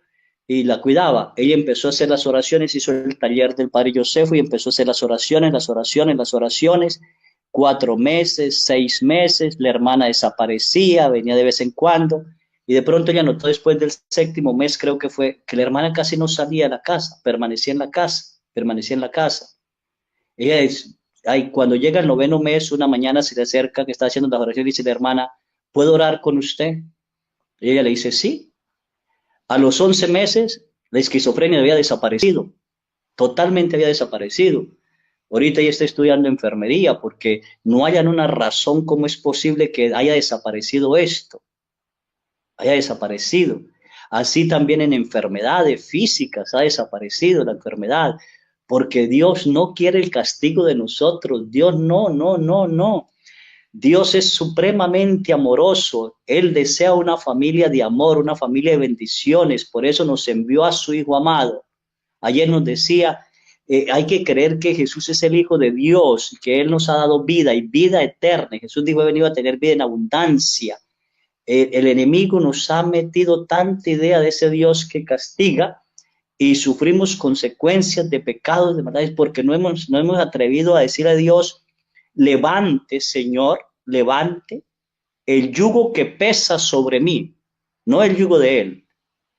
y la cuidaba. Ella empezó a hacer las oraciones, hizo el taller del padre Josefo y empezó a hacer las oraciones, las oraciones, las oraciones. 4 meses, 6 meses, la hermana desaparecía, venía de vez en cuando, y de pronto ella notó después del 7.º mes, creo que fue, que la hermana casi no salía de la casa, permanecía en la casa, permanecía en la casa. Ella es, cuando llega el 9.º mes, una mañana se le acerca, que está haciendo la oración, y dice la hermana, ¿puedo orar con usted? Y ella le dice, sí. A los 11 meses, la esquizofrenia había desaparecido, totalmente había desaparecido. Ahorita ella está estudiando enfermería porque no hayan una razón cómo es posible que haya desaparecido esto, haya desaparecido. Así también en enfermedades físicas ha desaparecido la enfermedad, porque Dios no quiere el castigo de nosotros. Dios no, no, no, no. Dios es supremamente amoroso. Él desea una familia de amor, una familia de bendiciones. Por eso nos envió a su Hijo amado. Ayer nos decía, hay que creer que Jesús es el Hijo de Dios, que Él nos ha dado vida y vida eterna. Jesús dijo, he venido a tener vida en abundancia. El enemigo nos ha metido tanta idea de ese Dios que castiga y sufrimos consecuencias de pecados, de maldades, porque no hemos atrevido a decir a Dios, levante, Señor, levante el yugo que pesa sobre mí, no el yugo de Él,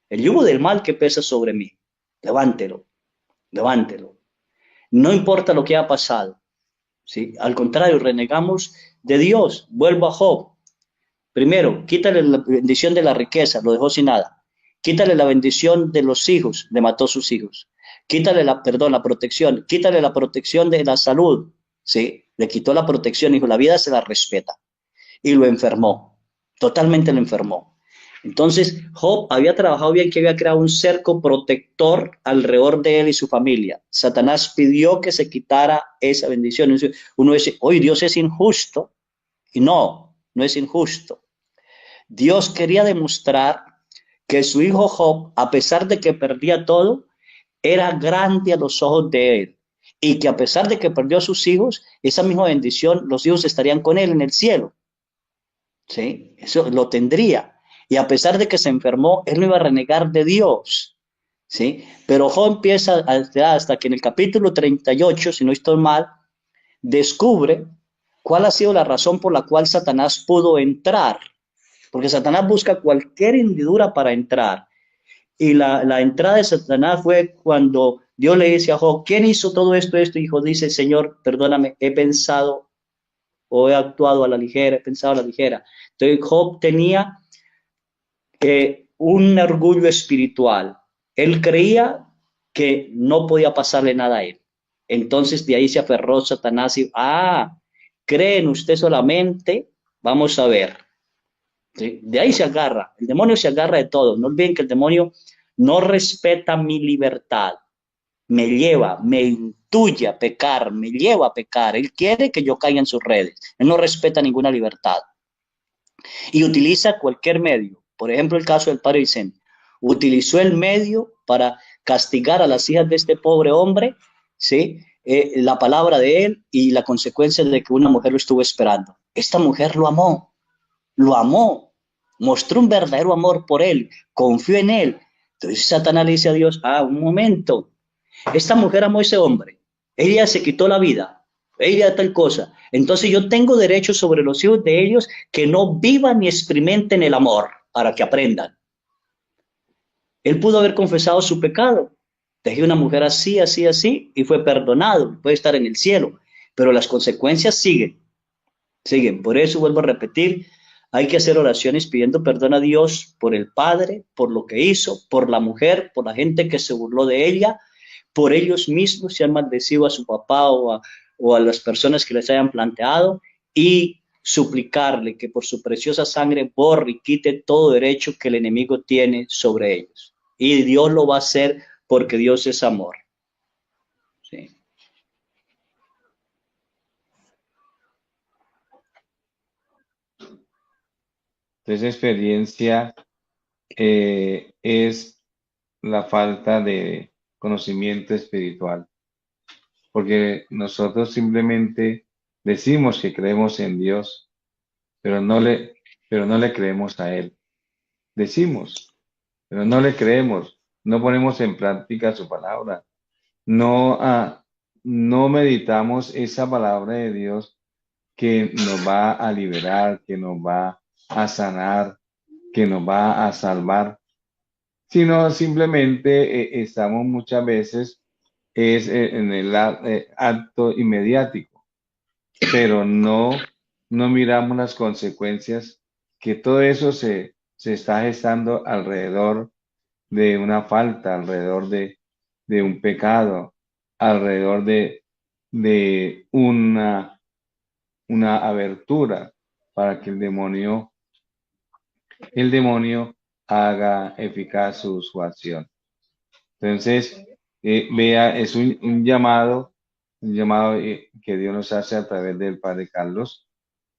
el yugo del mal que pesa sobre mí. Levántelo, levántelo. No importa lo que ha pasado, ¿sí? Al contrario, renegamos de Dios. Vuelvo a Job. Primero, quítale la bendición de la riqueza, lo dejó sin nada. Quítale la bendición de los hijos, le mató sus hijos. Quítale la protección, quítale la protección de la salud, ¿sí? Le quitó la protección, dijo, la vida se la respeta. Y lo enfermó, totalmente lo enfermó. Entonces, Job había trabajado bien, que había creado un cerco protector alrededor de él y su familia. Satanás pidió que se quitara esa bendición. Uno dice, hoy Dios es injusto. Y no, no es injusto. Dios quería demostrar que su hijo Job, a pesar de que perdía todo, era grande a los ojos de él. Y que a pesar de que perdió a sus hijos, esa misma bendición, los hijos estarían con él en el cielo. ¿Sí? Eso lo tendría. Y a pesar de que se enfermó, él no iba a renegar de Dios. ¿Sí? Pero Job empieza hasta que en el capítulo 38, si no estoy mal, descubre ¿Cuál ha sido la razón por la cual Satanás pudo entrar? Porque Satanás busca cualquier hendidura para entrar. Y la entrada de Satanás fue cuando Dios le dice a Job, ¿quién hizo todo esto? Y Job dice, Señor, perdóname, he pensado o he actuado a la ligera, he pensado a la ligera. Entonces Job tenía un orgullo espiritual. Él creía que no podía pasarle nada a él. Entonces de ahí se aferró Satanás y, creen usted solamente, vamos a ver. ¿Sí? De ahí se agarra, el demonio se agarra de todo. No olviden que el demonio no respeta mi libertad, me lleva, me intuye a pecar, me lleva a pecar. Él quiere que yo caiga en sus redes. Él no respeta ninguna libertad y utiliza cualquier medio. Por ejemplo, el caso del padre Vicente. Utilizó el medio para castigar a las hijas de este pobre hombre, ¿sí? La palabra de él y la consecuencia de que una mujer lo estuvo esperando. Esta mujer lo amó, mostró un verdadero amor por él, confió en él. Entonces Satanás le dice a Dios, un momento, esta mujer amó a ese hombre, ella se quitó la vida, ella tal cosa. Entonces yo tengo derecho sobre los hijos de ellos que no vivan ni experimenten el amor para que aprendan. Él pudo haber confesado su pecado. Dejé una mujer así, así, así, y fue perdonado, puede estar en el cielo, pero las consecuencias siguen, siguen. Por eso vuelvo a repetir, hay que hacer oraciones pidiendo perdón a Dios por el padre, por lo que hizo, por la mujer, por la gente que se burló de ella, por ellos mismos si han maldecido a su papá o a las personas que les hayan planteado y suplicarle que por su preciosa sangre borre y quite todo derecho que el enemigo tiene sobre ellos. Y Dios lo va a hacer porque Dios es amor. Sí. Entonces, experiencia es la falta de conocimiento espiritual, porque nosotros simplemente decimos que creemos en Dios, pero pero no le creemos a Él. Decimos, pero no le creemos, no ponemos en práctica su palabra, no, no meditamos esa palabra de Dios que nos va a liberar, que nos va a sanar, que nos va a salvar, sino simplemente estamos muchas veces en el acto inmediático, pero no miramos las consecuencias que todo eso se está gestando alrededor de una falta, alrededor de un pecado, alrededor de una abertura para que el demonio haga eficaz su acción. Entonces, vea, es un llamado que Dios nos hace a través del Padre Carlos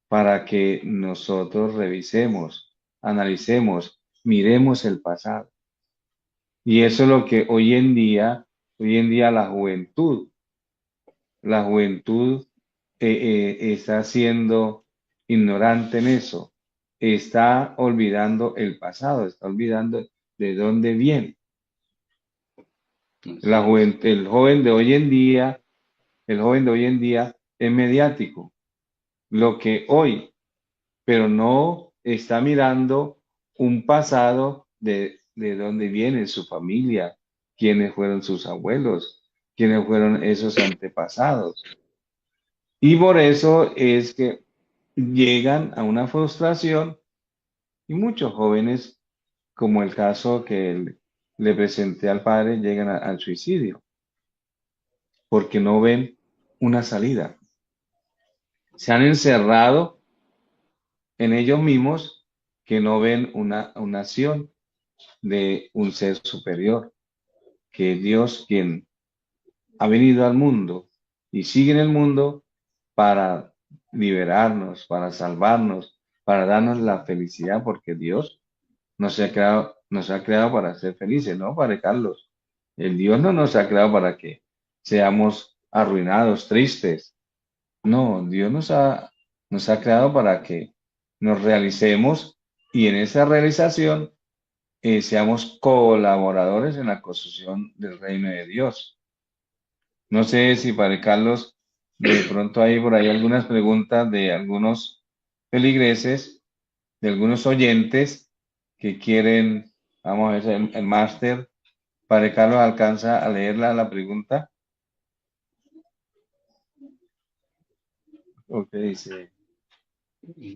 para que nosotros revisemos, analicemos, miremos el pasado. Y eso es lo que hoy en día la juventud está siendo ignorante en eso, está olvidando el pasado, está olvidando de dónde viene. El joven de hoy en día, el joven de hoy en día es mediático, lo que hoy, pero no está mirando un pasado de dónde viene su familia, quiénes fueron sus abuelos, quiénes fueron esos antepasados. Y por eso es que llegan a una frustración y muchos jóvenes, como el caso que le presenté al padre, llegan al suicidio porque no ven una salida. Se han encerrado en ellos mismos que no ven una acción de un ser superior, que es Dios quien ha venido al mundo y sigue en el mundo para liberarnos, para salvarnos, para darnos la felicidad, porque Dios nos ha creado para ser felices, ¿no, Padre Carlos? El Dios no nos ha creado para que seamos arruinados, tristes. No, Dios nos ha creado para que nos realicemos y en esa realización seamos colaboradores en la construcción del reino de Dios. No sé si Padre Carlos De pronto hay por ahí algunas preguntas de algunos feligreses, de algunos oyentes que quieren, vamos a ver, el máster. Padre Carlos, ¿alcanza a leerla la pregunta? Ok, dice.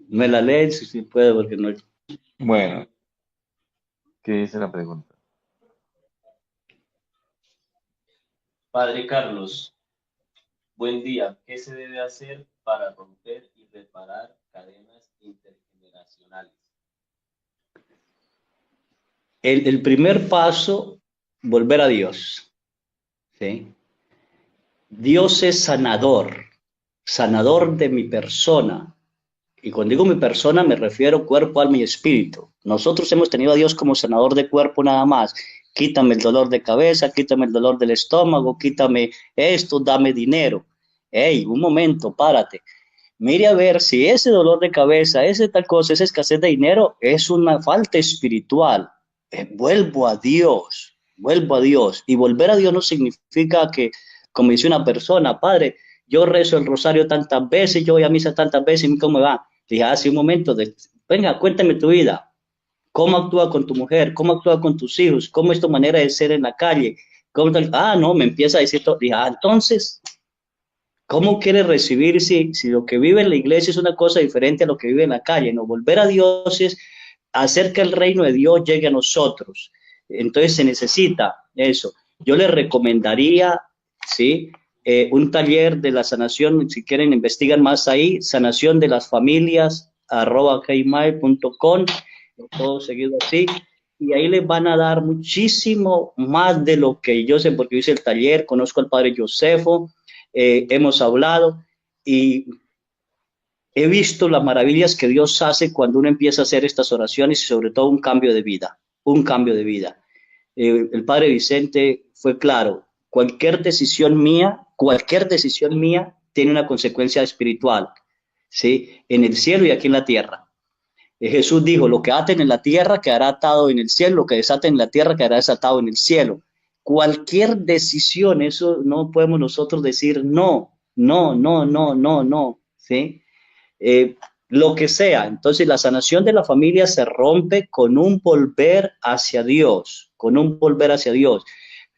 Me la leen si puede, porque no. Bueno, ¿qué dice la pregunta? Padre Carlos, buen día. ¿Qué se debe hacer para romper y reparar cadenas intergeneracionales? El primer paso, volver a Dios. ¿Sí? Dios es sanador, sanador de mi persona. Y cuando digo mi persona me refiero cuerpo, alma y espíritu. Nosotros hemos tenido a Dios como sanador de cuerpo nada más. Quítame el dolor de cabeza, quítame el dolor del estómago, quítame esto, dame dinero. Hey, un momento, párate. Mire a ver si ese dolor de cabeza, ese tal cosa, esa escasez de dinero es una falta espiritual. Vuelvo a Dios, vuelvo a Dios. Y volver a Dios no significa que, como dice una persona, padre, yo rezo el rosario tantas veces, yo voy a misa tantas veces, ¿y cómo me va? Dije, hace un momento, venga, cuéntame tu vida. ¿Cómo actúa con tu mujer? ¿Cómo actúa con tus hijos? ¿Cómo es tu manera de ser en la calle? No, me empieza a decir todo. Dije, entonces, ¿cómo quiere recibir si lo que vive en la iglesia es una cosa diferente a lo que vive en la calle? No, volver a Dios es hacer que el reino de Dios llegue a nosotros. Entonces se necesita eso. Yo les recomendaría, ¿sí? Un taller de la sanación, si quieren investigan más ahí, sanación de las familias, @gmail.com, todo seguido así, y ahí les van a dar muchísimo más de lo que yo sé, porque yo hice el taller, conozco al padre Josefo, hemos hablado y he visto las maravillas que Dios hace cuando uno empieza a hacer estas oraciones y sobre todo un cambio de vida, un cambio de vida. El padre Vicente fue claro, cualquier decisión mía tiene una consecuencia espiritual, ¿sí? En el cielo y aquí en la tierra. Jesús dijo, lo que aten en la tierra quedará atado en el cielo, lo que desaten en la tierra quedará desatado en el cielo. Cualquier decisión, eso no podemos nosotros decir no, no, no, no, no, no, ¿sí? Eh, lo que sea. Entonces la sanación de la familia se rompe con un volver hacia Dios, con un volver hacia Dios.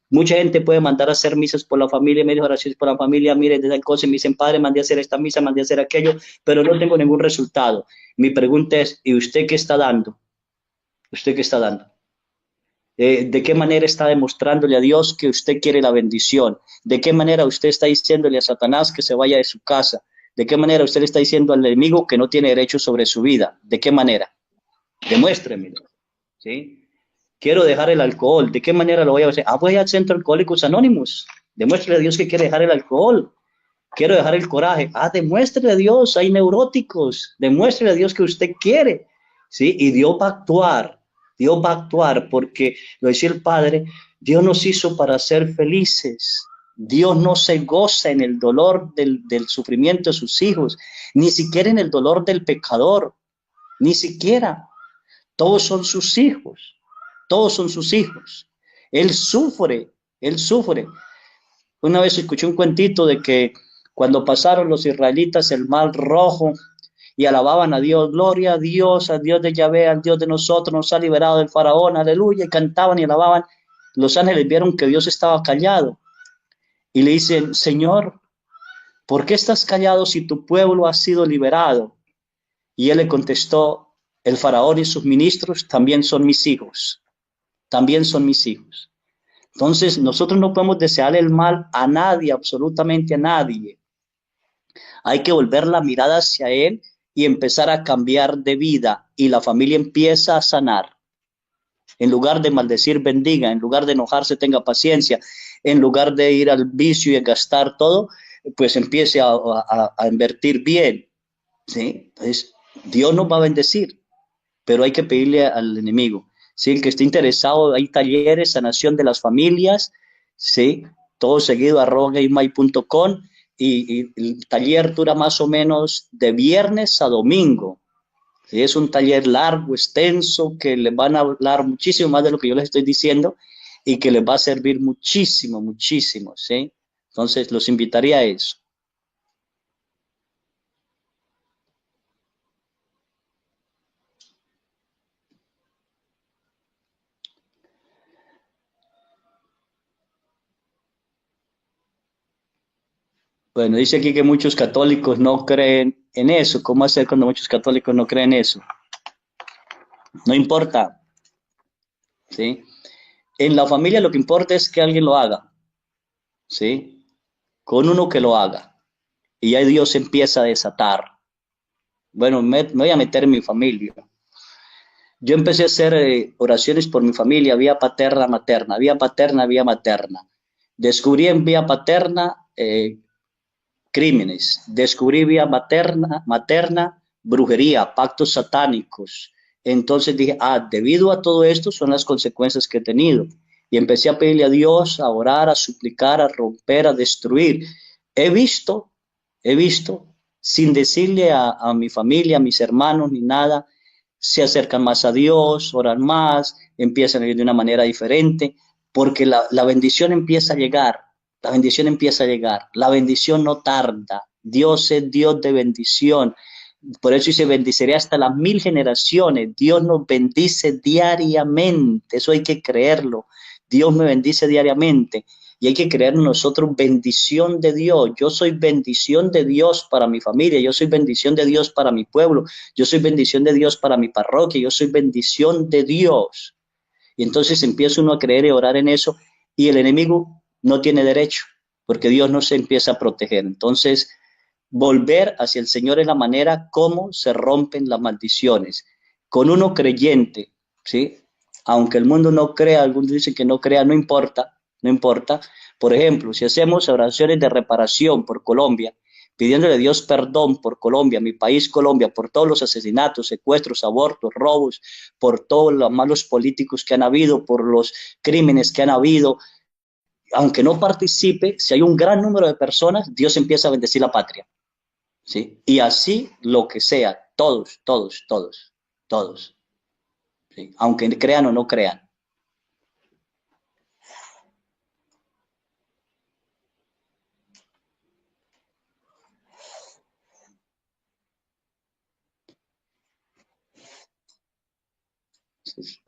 Mucha gente puede mandar a hacer misas por la familia, medios oraciones por la familia, mire, de tal cosa, y me dicen, padre, mandé a hacer esta misa, mandé a hacer aquello, pero no tengo ningún resultado. Mi pregunta es, ¿y usted qué está dando? ¿Usted qué está dando? ¿De qué manera está demostrándole a Dios que usted quiere la bendición? ¿De qué manera usted está diciéndole a Satanás que se vaya de su casa? ¿De qué manera usted le está diciendo al enemigo que no tiene derecho sobre su vida? ¿De qué manera? Demuéstremelo, ¿sí? Quiero dejar el alcohol. ¿De qué manera lo voy a hacer? Voy al Centro Alcohólicos Anónimos. Demuéstrele a Dios que quiere dejar el alcohol. Quiero dejar el coraje. Demuéstrele a Dios, hay neuróticos. Demuéstrele a Dios que usted quiere, ¿sí? Y Dios va a actuar. Dios va a actuar porque, lo decía el Padre, Dios nos hizo para ser felices. Dios no se goza en el dolor del sufrimiento de sus hijos, ni siquiera en el dolor del pecador, ni siquiera. Todos son sus hijos, todos son sus hijos. Él sufre, él sufre. Una vez escuché un cuentito de que cuando pasaron los israelitas el mar rojo y alababan a Dios, gloria a Dios de Yahvé, al Dios de nosotros, nos ha liberado del faraón, aleluya, y cantaban y alababan. Los ángeles vieron que Dios estaba callado y le dicen, Señor, ¿por qué estás callado si tu pueblo ha sido liberado? Y él le contestó, el faraón y sus ministros también son mis hijos, también son mis hijos. Entonces, nosotros no podemos desear el mal a nadie, absolutamente a nadie. Hay que volver la mirada hacia él y empezar a cambiar de vida y la familia empieza a sanar. En lugar de maldecir, bendiga, en lugar de enojarse, tenga paciencia, en lugar de ir al vicio y a gastar todo, pues empiece a invertir bien, ¿sí? Entonces, Dios nos va a bendecir, pero hay que pedirle al enemigo. ¿Sí? El que esté interesado, hay talleres, sanación de las familias, ¿sí? Todo seguido, @gmail.com y el taller dura más o menos de viernes a domingo. ¿Sí? Es un taller largo, extenso, que les van a hablar muchísimo más de lo que yo les estoy diciendo y que les va a servir muchísimo, muchísimo, ¿sí? Entonces, los invitaría a eso. Bueno, dice aquí que muchos católicos no creen en eso. ¿Cómo hacer cuando muchos católicos no creen eso? No importa, ¿sí? En la familia lo que importa es que alguien lo haga, ¿sí? Con uno que lo haga. Y ahí Dios empieza a desatar. Bueno, me voy a meter en mi familia. Yo empecé a hacer oraciones por mi familia, vía paterna, materna, vía paterna, vía materna. Descubrí en vía paterna crímenes, descubrí vía materna brujería, pactos satánicos. Entonces dije, debido a todo esto son las consecuencias que he tenido. Y empecé a pedirle a Dios, a orar, a suplicar, a romper, a destruir. He visto, he visto, sin decirle a mi familia, a mis hermanos ni nada, se acercan más a Dios, oran más, empiezan a ir de una manera diferente, porque la bendición empieza a llegar, la bendición empieza a llegar, la bendición no tarda, Dios es Dios de bendición, por eso dice, bendiciré hasta las 1000 generaciones, Dios nos bendice diariamente, eso hay que creerlo, Dios me bendice diariamente, y hay que creer en nosotros bendición de Dios. Yo soy bendición de Dios para mi familia, yo soy bendición de Dios para mi pueblo, yo soy bendición de Dios para mi parroquia, yo soy bendición de Dios. Y entonces empieza uno a creer y orar en eso y el enemigo no tiene derecho, porque Dios no se empieza a proteger. Entonces, volver hacia el Señor es la manera como se rompen las maldiciones. Con uno creyente, ¿sí? Aunque el mundo no crea, algunos dicen que no crea, no importa, no importa. Por ejemplo, si hacemos oraciones de reparación por Colombia, pidiéndole a Dios perdón por Colombia, mi país Colombia, por todos los asesinatos, secuestros, abortos, robos, por todos los malos políticos que han habido, por los crímenes que han habido, aunque no participe, si hay un gran número de personas, Dios empieza a bendecir la patria. ¿Sí? Y así lo que sea, todos, todos, todos, todos, ¿sí? Aunque crean o no crean. Sí, sí.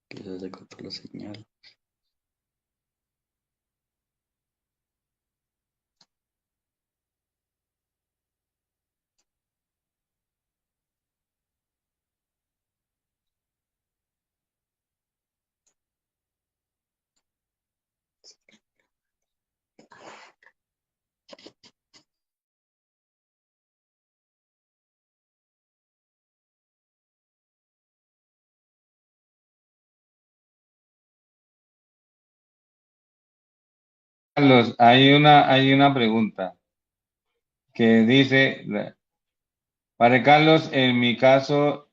Quizás se cortó la señal. Carlos, hay una pregunta que dice, Padre Carlos, en mi caso,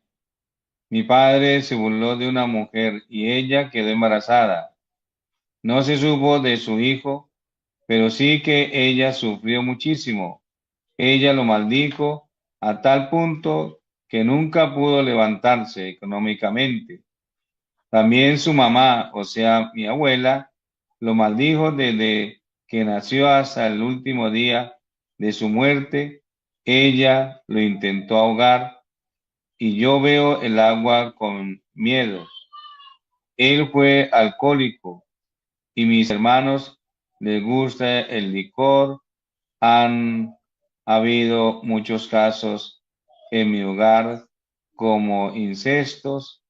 mi padre se burló de una mujer y ella quedó embarazada. No se supo de su hijo, pero sí que ella sufrió muchísimo. Ella lo maldijo a tal punto que nunca pudo levantarse económicamente. También su mamá, o sea, mi abuela, lo maldijo desde que nació hasta el último día de su muerte. Ella lo intentó ahogar y yo veo el agua con miedo. Él fue alcohólico y mis hermanos les gusta el licor. Han habido muchos casos en mi hogar como incestos.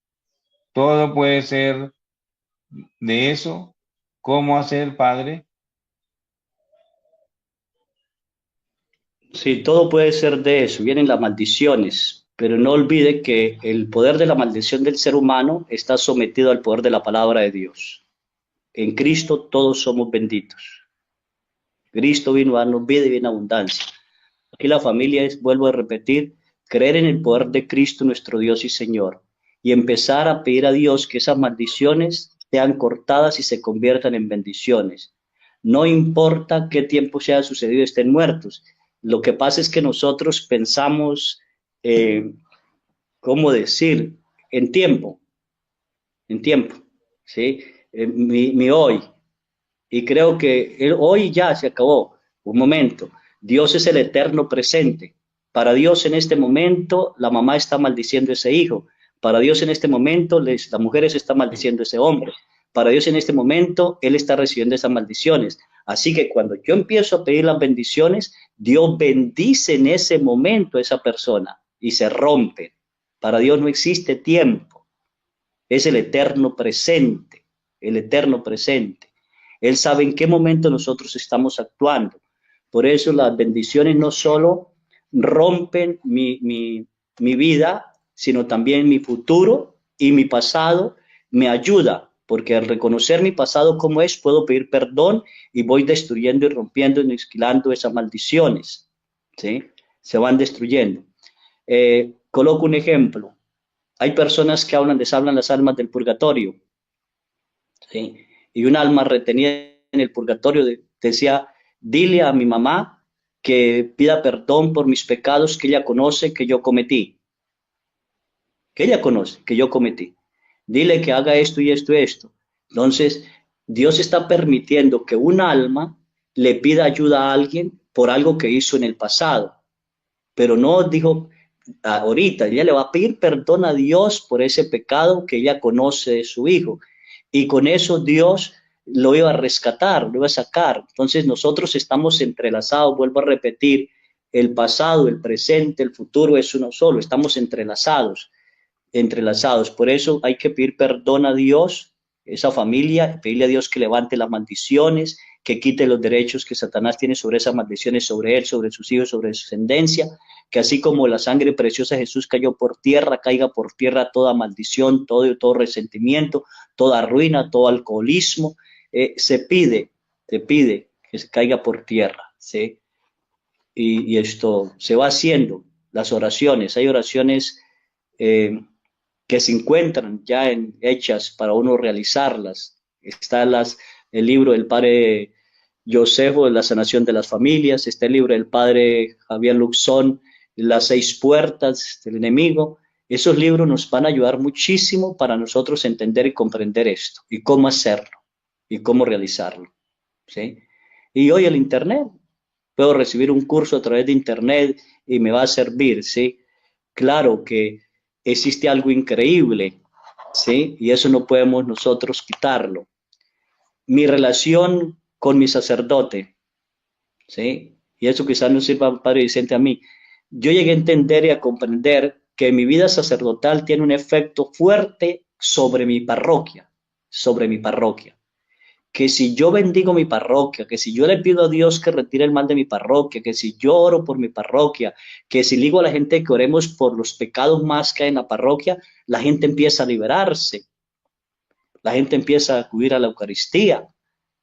Todo puede ser de eso. ¿Cómo hacer, padre? Sí, todo puede ser de eso, vienen las maldiciones, pero no olvide que el poder de la maldición del ser humano está sometido al poder de la palabra de Dios. En Cristo todos somos benditos. Cristo vino a darnos vida y vida en abundancia. Aquí la familia es, vuelvo a repetir, creer en el poder de Cristo nuestro Dios y Señor y empezar a pedir a Dios que esas maldiciones sean cortadas y se conviertan en bendiciones. No importa qué tiempo se haya sucedido, estén muertos. Lo que pasa es que nosotros pensamos, ¿cómo decir? En tiempo, en tiempo, ¿sí? Mi hoy. Y creo que el hoy ya se acabó. Un momento. Dios es el eterno presente. Para Dios en este momento la mamá está maldiciendo a ese hijo. Para Dios en este momento la mujer se está maldiciendo a ese hombre. Para Dios en este momento Él está recibiendo esas maldiciones. Así que cuando yo empiezo a pedir las bendiciones, Dios bendice en ese momento a esa persona y se rompe. Para Dios no existe tiempo. Es el eterno presente. El eterno presente. Él sabe en qué momento nosotros estamos actuando. Por eso las bendiciones no solo rompen mi vida, sino también mi futuro y mi pasado me ayuda, porque al reconocer mi pasado como es, puedo pedir perdón y voy destruyendo y rompiendo y esquilando esas maldiciones, ¿sí? Se van destruyendo. Coloco un ejemplo. Hay personas que les hablan las almas del purgatorio, ¿sí? Y un alma retenida en el purgatorio decía, dile a mi mamá que pida perdón por mis pecados que ella conoce que yo cometí. Que ella conoce que yo cometí. Dile que haga esto y esto y esto. Entonces, Dios está permitiendo que un alma le pida ayuda a alguien por algo que hizo en el pasado. Pero no dijo, ahorita ella le va a pedir perdón a Dios por ese pecado que ella conoce de su hijo. Y con eso Dios lo iba a rescatar, lo iba a sacar. Entonces nosotros estamos entrelazados, vuelvo a repetir, el pasado, el presente, el futuro es uno solo, estamos entrelazados, entrelazados. Por eso hay que pedir perdón a Dios, esa familia, pedirle a Dios que levante las maldiciones, que quite los derechos que Satanás tiene sobre esas maldiciones, sobre él, sobre sus hijos, sobre su descendencia, que así como la sangre preciosa de Jesús cayó por tierra, caiga por tierra toda maldición, todo resentimiento, toda ruina, todo alcoholismo, se pide que se caiga por tierra, ¿sí? Y esto se va haciendo, las oraciones, hay oraciones que se encuentran ya hechas para uno realizarlas. Está el libro del padre Josefo de la sanación de las familias, está el libro del padre Javier Luxón, Las 6 puertas del enemigo. Esos libros nos van a ayudar muchísimo para nosotros entender y comprender esto, y cómo hacerlo, y cómo realizarlo, ¿sí? Y hoy el Internet, puedo recibir un curso a través de Internet y me va a servir, ¿sí? Claro que existe algo increíble, ¿sí? Y eso no podemos nosotros quitarlo. Mi relación con mi sacerdote, ¿sí? Y eso quizás no sirva al Padre Vicente a mí. Yo llegué a entender y a comprender que mi vida sacerdotal tiene un efecto fuerte sobre mi parroquia, sobre mi parroquia. Que si yo bendigo mi parroquia, que si yo le pido a Dios que retire el mal de mi parroquia, que si yo oro por mi parroquia, que si le digo a la gente que oremos por los pecados más que hay en la parroquia, la gente empieza a liberarse, la gente empieza a acudir a la Eucaristía,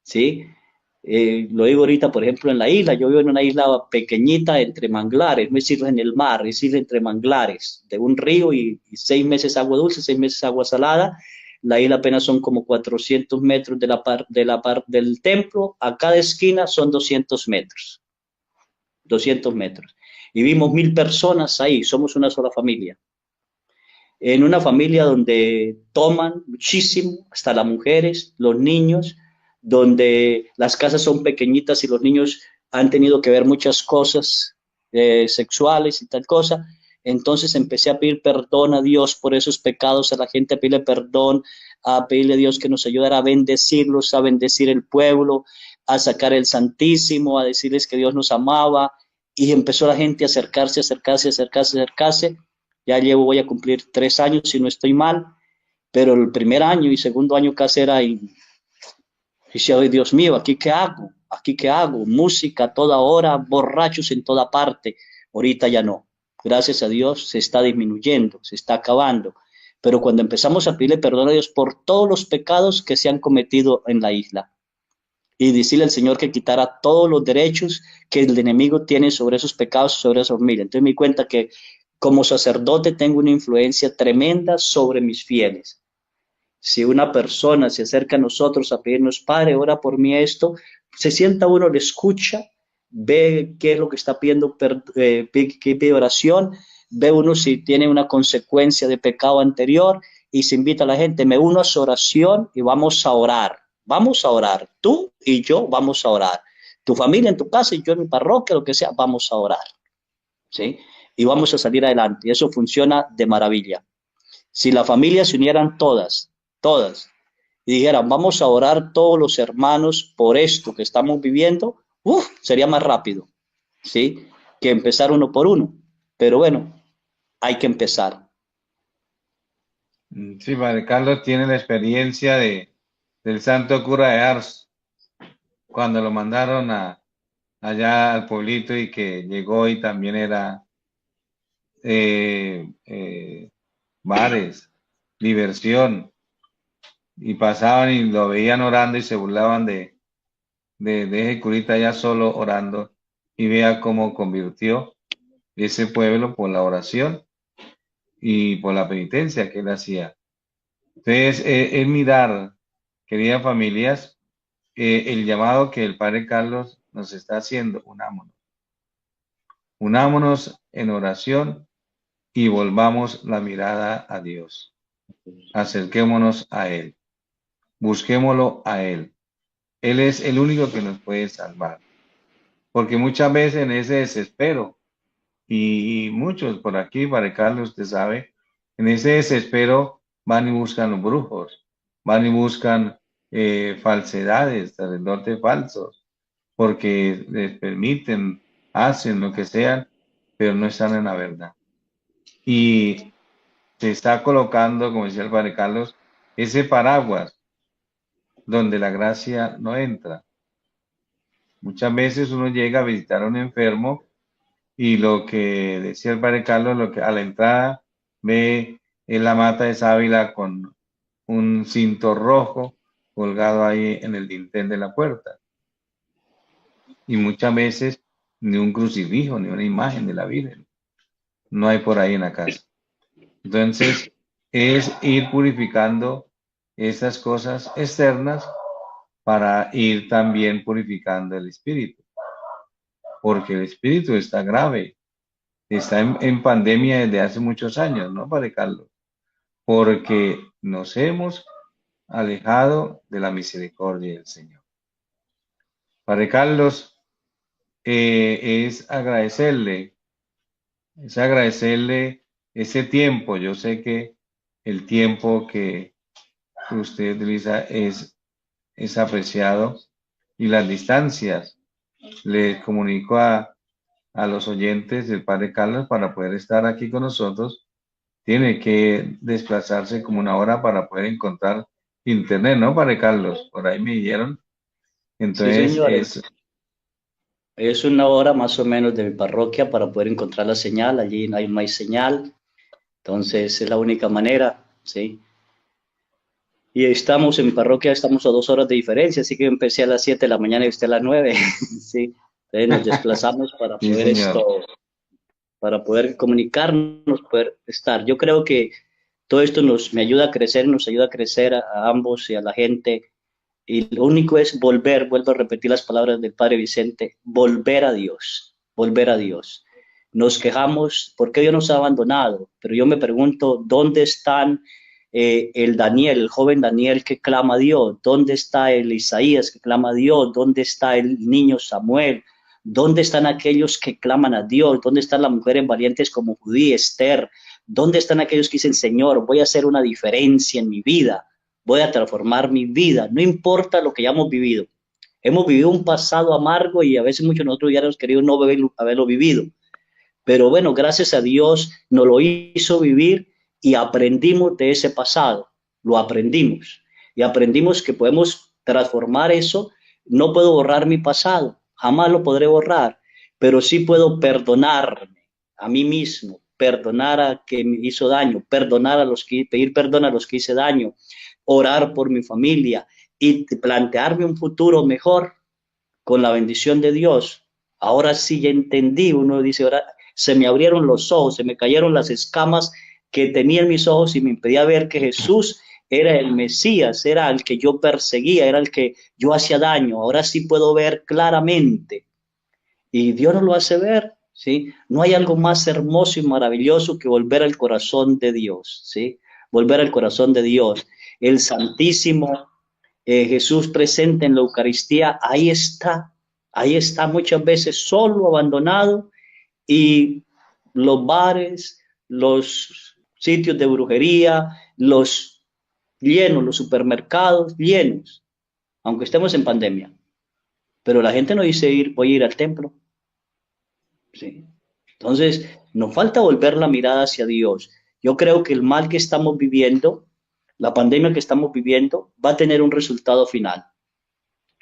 ¿sí? Lo digo ahorita, por ejemplo, en la isla. Yo vivo en una isla pequeñita entre manglares, no es isla en el mar, es isla entre manglares, de un río y 6 meses agua dulce, 6 meses agua salada. La isla apenas son como 400 metros del templo, a cada esquina son 200 metros, 200 metros. Y vimos 1000 personas ahí, somos una sola familia. En una familia donde toman muchísimo, hasta las mujeres, los niños, donde las casas son pequeñitas y los niños han tenido que ver muchas cosas sexuales y tal cosa. Entonces empecé a pedir perdón a Dios por esos pecados, a la gente a pedirle perdón, a pedirle a Dios que nos ayudara a bendecirlos, a bendecir el pueblo, a sacar el Santísimo, a decirles que Dios nos amaba, y empezó la gente a acercarse, acercarse, acercarse, acercarse. Ya voy a cumplir 3 años si no estoy mal, pero el primer año y segundo año casi era y decía, Dios mío, ¿aquí qué hago? ¿Aquí qué hago? Música a toda hora, borrachos en toda parte. Ahorita ya no. Gracias a Dios se está disminuyendo, se está acabando. Pero cuando empezamos a pedirle perdón a Dios por todos los pecados que se han cometido en la isla y decirle al Señor que quitara todos los derechos que el enemigo tiene sobre esos pecados, sobre esa familia. Entonces me di cuenta que como sacerdote tengo una influencia tremenda sobre mis fieles. Si una persona se acerca a nosotros a pedirnos, Padre, ora por mí esto, se sienta uno, le escucha, ve qué es lo que está pidiendo, qué pide oración, ve uno si tiene una consecuencia de pecado anterior y se invita a la gente, me uno a su oración y vamos a orar, tú y yo vamos a orar, tu familia en tu casa y yo en mi parroquia, lo que sea, vamos a orar, ¿sí? Y vamos a salir adelante, y eso funciona de maravilla. Si las familias se unieran todas, y dijeran, vamos a orar todos los hermanos por esto que estamos viviendo, sería más rápido, ¿sí? Que empezar uno por uno. Pero bueno, hay que empezar. Sí, Padre Carlos tiene la experiencia del santo cura de Ars, cuando lo mandaron allá al pueblito y que llegó y también era eh, eh, bares, diversión, y pasaban y lo veían orando y se burlaban de ese curita ya solo orando, y vea cómo convirtió ese pueblo por la oración y por la penitencia que él hacía. Entonces, es mirar, queridas familias, el llamado que el Padre Carlos nos está haciendo, unámonos. Unámonos en oración y volvamos la mirada a Dios. Acerquémonos a Él. Busquémoslo a Él. Él es el único que nos puede salvar. Porque muchas veces en ese desespero, y muchos por aquí, Padre Carlos, usted sabe, en ese desespero van y buscan los brujos, van y buscan falsedades, sacerdotes falsos, porque les permiten, hacen lo que sean, pero no están en la verdad. Y se está colocando, como decía el Padre Carlos, ese paraguas donde la gracia no entra. Muchas veces uno llega a visitar a un enfermo y lo que decía el Padre Carlos, lo que a la entrada ve es la mata de sábila con un cinto rojo colgado ahí en el dintel de la puerta. Y muchas veces ni un crucifijo, ni una imagen de la Virgen. No hay por ahí en la casa. Entonces, es ir purificando esas cosas externas para ir también purificando el espíritu. Porque el espíritu está grave, está en pandemia desde hace muchos años, ¿no, Padre Carlos? Porque nos hemos alejado de la misericordia del Señor. Padre Carlos, es agradecerle ese tiempo. Yo sé que el tiempo que usted utiliza es apreciado y las distancias. Le comunico a los oyentes del Padre Carlos para poder estar aquí con nosotros. Tiene que desplazarse como una hora para poder encontrar internet, ¿no, Padre Carlos? Por ahí me dijeron. Sí, Entonces, señores. Es una hora más o menos de mi parroquia para poder encontrar la señal. Allí no hay señal. Entonces, es la única manera, ¿sí? Y estamos en mi parroquia, estamos a 2 horas de diferencia, así que yo empecé a las 7 de la mañana y usted a las 9, ¿sí? Entonces nos desplazamos para sí, poder señor. para poder comunicarnos, poder estar. Yo creo que todo esto me ayuda a crecer, nos ayuda a crecer a ambos y a la gente. Y lo único es vuelvo a repetir las palabras del Padre Vicente, volver a Dios, volver a Dios. Nos quejamos porque Dios nos ha abandonado, pero yo me pregunto, ¿dónde están el joven Daniel que clama a Dios? ¿Dónde está el Isaías que clama a Dios? ¿Dónde está el niño Samuel? ¿Dónde están aquellos que claman a Dios? ¿Dónde están las mujeres valientes como Judí, Esther? ¿Dónde están aquellos que dicen, Señor, voy a hacer una diferencia en mi vida? Voy a transformar mi vida, no importa lo que hayamos vivido. Hemos vivido un pasado amargo y a veces muchos de nosotros ya hemos querido no haberlo vivido. Pero bueno, gracias a Dios nos lo hizo vivir y aprendimos de ese pasado. Lo aprendimos. Y aprendimos que podemos transformar eso. No puedo borrar mi pasado, jamás lo podré borrar, pero sí puedo perdonarme a mí mismo, perdonar a que me hizo daño, pedir perdón a los que hice daño, orar por mi familia y plantearme un futuro mejor con la bendición de Dios. Ahora sí ya entendí, uno dice, ahora se me abrieron los ojos, se me cayeron las escamas que tenía en mis ojos y me impedía ver que Jesús era el Mesías, era el que yo perseguía, era el que yo hacía daño. Ahora sí puedo ver claramente y Dios nos lo hace ver, ¿sí? No hay algo más hermoso y maravilloso que volver al corazón de Dios, ¿sí? volver al corazón de Dios. El Santísimo Jesús presente en la Eucaristía, ahí está muchas veces solo, abandonado, y los bares, los sitios de brujería, los llenos, los supermercados llenos, aunque estemos en pandemia. Pero la gente no dice voy a ir al templo. ¿Sí? Entonces, nos falta volver la mirada hacia Dios. Yo creo que el mal que estamos viviendo, la pandemia que estamos viviendo, va a tener un resultado final.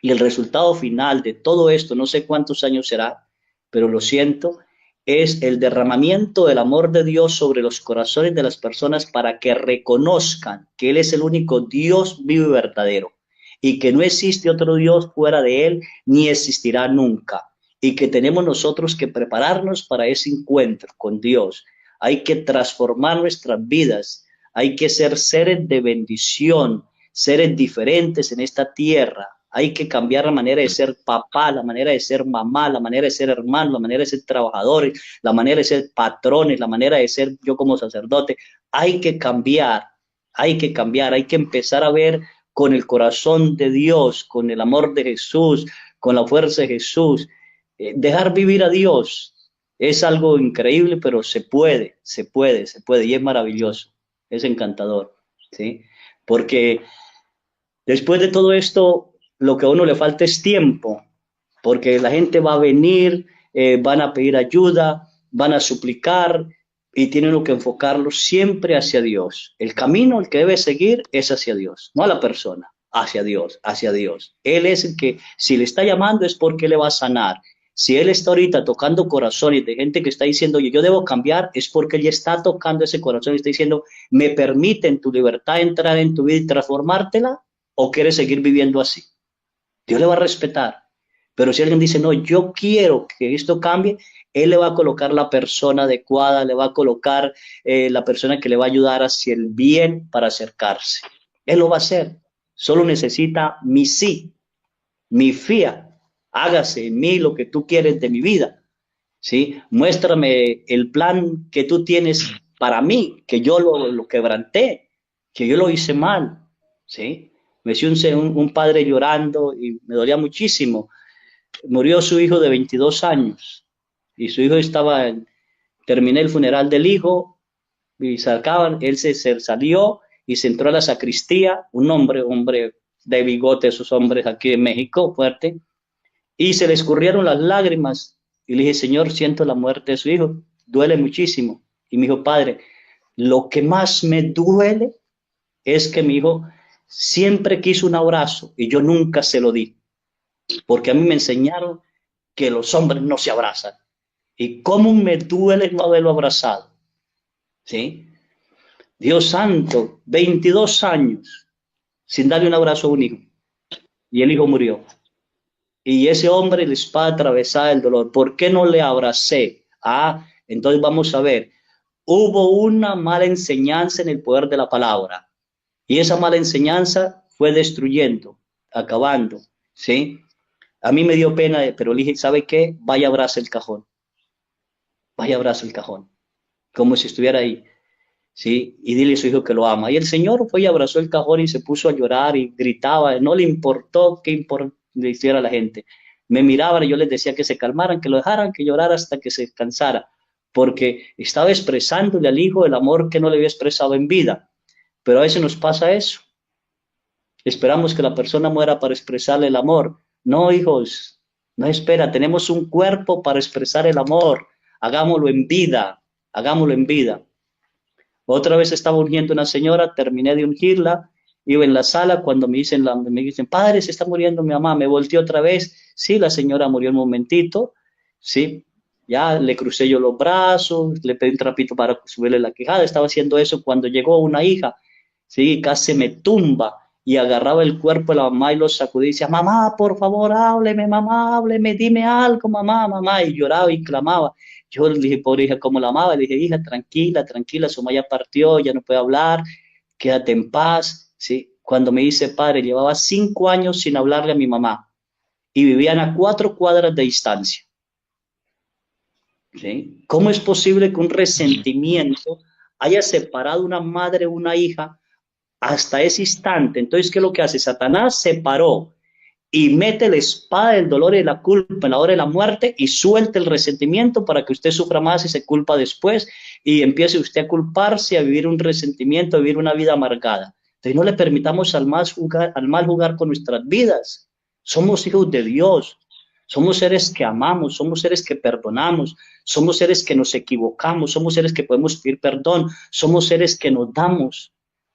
Y el resultado final de todo esto, no sé cuántos años será, pero lo siento, es el derramamiento del amor de Dios sobre los corazones de las personas para que reconozcan que Él es el único Dios vivo y verdadero y que no existe otro Dios fuera de Él ni existirá nunca, y que tenemos nosotros que prepararnos para ese encuentro con Dios. Hay que transformar nuestras vidas, hay que ser seres de bendición, seres diferentes en esta tierra. Hay que cambiar la manera de ser papá, la manera de ser mamá, la manera de ser hermano, la manera de ser trabajadores, la manera de ser patrones, la manera de ser yo como sacerdote. Hay que cambiar, hay que empezar a ver con el corazón de Dios, con el amor de Jesús, con la fuerza de Jesús. Dejar vivir a Dios es algo increíble, pero se puede, y es maravilloso, es encantador, ¿sí? Porque después de todo esto, lo que a uno le falta es tiempo, porque la gente va a venir, van a pedir ayuda, van a suplicar, y tiene uno que enfocarlo siempre hacia Dios. El camino, el que debe seguir, es hacia Dios, no a la persona, hacia Dios, hacia Dios. Él es el que, si le está llamando, es porque le va a sanar. Si Él está ahorita tocando corazones de gente que está diciendo, oye, yo debo cambiar, es porque Él ya está tocando ese corazón y está diciendo, ¿me permite en tu libertad entrar en tu vida y transformártela? ¿O quieres seguir viviendo así? Dios le va a respetar. Pero si alguien dice, no, yo quiero que esto cambie, Él le va a colocar la persona adecuada, le va a colocar la persona que le va a ayudar hacia el bien para acercarse. Él lo va a hacer. Solo necesita mi sí, mi fía. Hágase en mí lo que tú quieres de mi vida. ¿Sí? Muéstrame el plan que tú tienes para mí, que yo lo quebranté, que yo lo hice mal. ¿Sí? Me decía un padre llorando y me dolía muchísimo. Murió su hijo de 22 años y su hijo terminé el funeral del hijo y él se salió y se entró a la sacristía, un hombre de bigote, esos hombres aquí en México, fuerte, y se le escurrieron las lágrimas y le dije, Señor, siento la muerte de su hijo, duele muchísimo. Y me dijo, Padre, lo que más me duele es que mi hijo siempre quiso un abrazo y yo nunca se lo di, porque a mí me enseñaron que los hombres no se abrazan. Y cómo me duele no haberlo abrazado. ¿Sí? Dios santo, 22 años sin darle un abrazo a un hijo. Y el hijo murió. Y ese hombre le va a atravesar el dolor. ¿Por qué no le abracé? Entonces vamos a ver. Hubo una mala enseñanza en el poder de la palabra. Y esa mala enseñanza fue destruyendo, acabando. ¿Sí? A mí me dio pena, pero le dije, ¿sabe qué? Vaya, abraza el cajón. Vaya, abraza el cajón. Como si estuviera ahí. ¿Sí? Y dile a su hijo que lo ama. Y el Señor fue y abrazó el cajón y se puso a llorar y gritaba. No le importó qué le hiciera a la gente. Me miraban y yo les decía que se calmaran, que lo dejaran, que llorara hasta que se cansara. Porque estaba expresándole al hijo el amor que no le había expresado en vida. Pero a veces nos pasa eso. Esperamos que la persona muera para expresarle el amor. No, hijos, no espera. Tenemos un cuerpo para expresar el amor. Hagámoslo en vida. Hagámoslo en vida. Otra vez estaba ungiendo una señora, terminé de ungirla, iba en la sala cuando me dicen, padre, se está muriendo mi mamá, me volteé otra vez, sí, la señora murió un momentito, sí, ya le crucé yo los brazos, le pedí un trapito para subirle la quijada, estaba haciendo eso cuando llegó una hija, sí, casi me tumba y agarraba el cuerpo de la mamá y lo sacudía y decía, mamá, por favor, hábleme, dime algo, mamá, y lloraba y clamaba. Yo le dije, pobre hija, ¿cómo la amaba? Le dije, hija, tranquila, su mamá ya partió, ya no puede hablar, quédate en paz, ¿sí? Cuando me dice, padre, llevaba 5 años sin hablarle a mi mamá y vivían a 4 cuadras de distancia, ¿sí? ¿Cómo es posible que un resentimiento haya separado una madre, una hija, hasta ese instante. Entonces, ¿qué es lo que hace? Satanás separó y mete la espada del dolor y de la culpa en la hora de la muerte y suelta el resentimiento para que usted sufra más y se culpa después y empiece usted a culparse, a vivir un resentimiento, a vivir una vida amargada. Entonces no le permitamos al mal jugar con nuestras vidas. Somos hijos de Dios, somos seres que amamos, somos seres que perdonamos, somos seres que nos equivocamos, somos seres que podemos pedir perdón, somos seres que nos damos,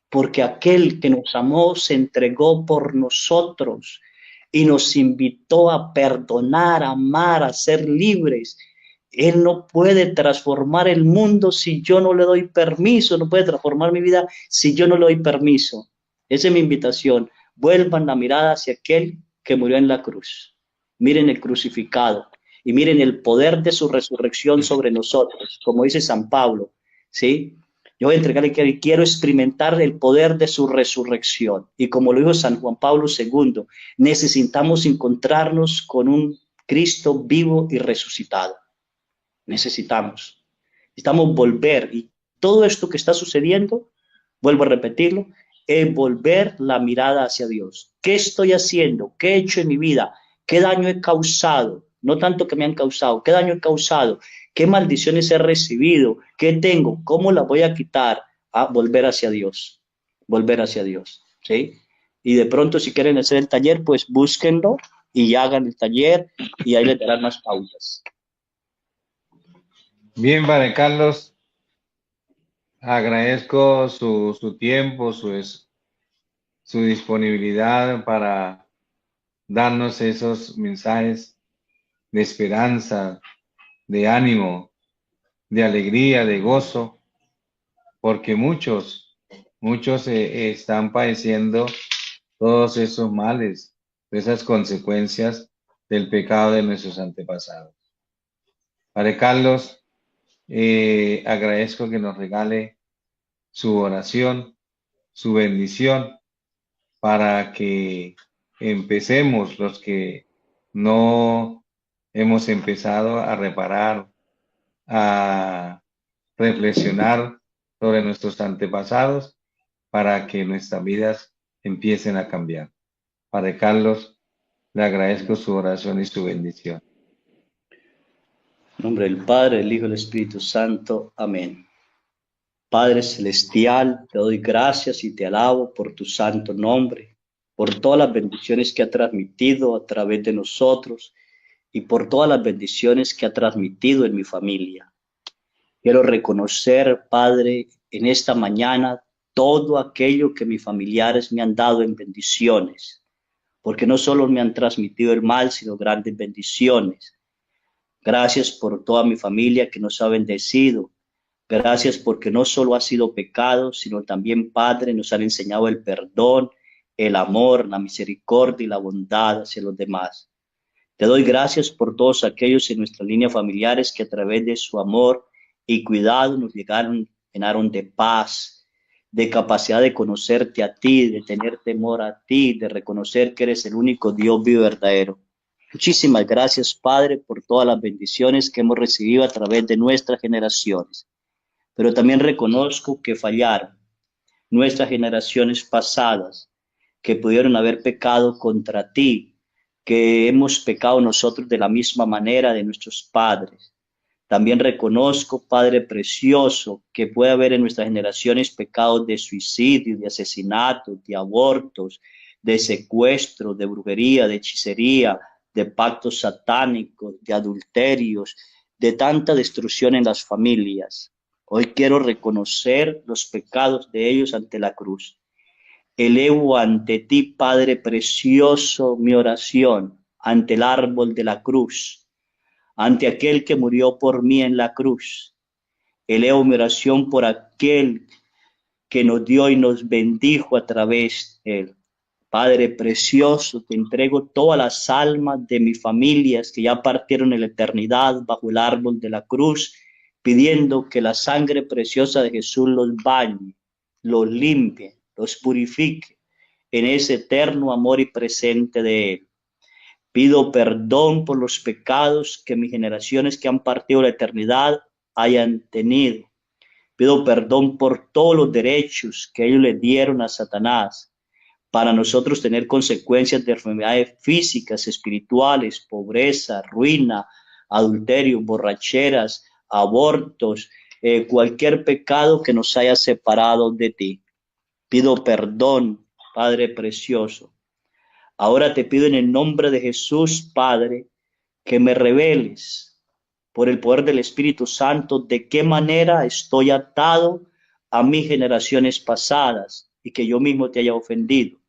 porque aquel que nos amó se entregó por nosotros y nos invitó a perdonar, a amar, a ser libres. Él no puede transformar el mundo si yo no le doy permiso, no puede transformar mi vida si yo no le doy permiso. Esa es mi invitación. Vuelvan la mirada hacia aquel que murió en la cruz. Miren el crucificado y miren el poder de su resurrección sobre nosotros, como dice San Pablo, ¿sí? Yo voy a entregarle que quiero experimentar el poder de su resurrección. Y como lo dijo San Juan Pablo II, necesitamos encontrarnos con un Cristo vivo y resucitado. Necesitamos volver. Y todo esto que está sucediendo, vuelvo a repetirlo, es volver la mirada hacia Dios. ¿Qué estoy haciendo? ¿Qué he hecho en mi vida? ¿Qué daño he causado? No tanto que me han causado, ¿qué daño he causado? ¿Qué maldiciones he recibido? ¿Qué tengo? ¿Cómo las voy a quitar? A volver hacia Dios. Volver hacia Dios. ¿Sí? Y de pronto, si quieren hacer el taller, pues búsquenlo y hagan el taller y ahí les darán más pautas. Bien, Padre Carlos, agradezco su tiempo, su disponibilidad para darnos esos mensajes de esperanza, de ánimo, de alegría, de gozo, porque muchos están padeciendo todos esos males, esas consecuencias del pecado de nuestros antepasados. Padre Carlos, agradezco que nos regale su oración, su bendición, para que empecemos los que no hemos empezado a reparar, a reflexionar sobre nuestros antepasados, para que nuestras vidas empiecen a cambiar. Padre Carlos, le agradezco su oración y su bendición. En nombre del Padre, del Hijo y del Espíritu Santo. Amén. Padre Celestial, te doy gracias y te alabo por tu santo nombre, por todas las bendiciones que ha transmitido a través de nosotros y por todas las bendiciones que ha transmitido en mi familia. Quiero reconocer, Padre, en esta mañana todo aquello que mis familiares me han dado en bendiciones, porque no solo me han transmitido el mal, sino grandes bendiciones. Gracias por toda mi familia que nos ha bendecido. Gracias porque no solo ha sido pecado, sino también, Padre, nos han enseñado el perdón, el amor, la misericordia y la bondad hacia los demás. Te doy gracias por todos aquellos en nuestra línea familiares que a través de su amor y cuidado nos llenaron de paz, de capacidad de conocerte a ti, de tener temor a ti, de reconocer que eres el único Dios vivo y verdadero. Muchísimas gracias, Padre, por todas las bendiciones que hemos recibido a través de nuestras generaciones. Pero también reconozco que fallaron nuestras generaciones pasadas, que pudieron haber pecado contra ti, que hemos pecado nosotros de la misma manera de nuestros padres. También reconozco, Padre precioso, que puede haber en nuestras generaciones pecados de suicidio, de asesinato, de abortos, de secuestro, de brujería, de hechicería, de pactos satánicos, de adulterios, de tanta destrucción en las familias. Hoy quiero reconocer los pecados de ellos ante la cruz. Elevo ante ti, Padre precioso, mi oración ante el árbol de la cruz, ante aquel que murió por mí en la cruz. Elevo mi oración por aquel que nos dio y nos bendijo a través de él. Padre precioso, te entrego todas las almas de mis familias que ya partieron en la eternidad bajo el árbol de la cruz, pidiendo que la sangre preciosa de Jesús los bañe, los limpie, los purifique en ese eterno amor y presente de él. Pido perdón por los pecados que mis generaciones que han partido la eternidad hayan tenido. Pido perdón por todos los derechos que ellos le dieron a Satanás para nosotros tener consecuencias de enfermedades físicas, espirituales, pobreza, ruina, adulterio, borracheras, abortos, cualquier pecado que nos haya separado de ti. Pido perdón, Padre precioso. Ahora te pido en el nombre de Jesús, Padre, que me reveles por el poder del Espíritu Santo de qué manera estoy atado a mis generaciones pasadas y que yo mismo te haya ofendido.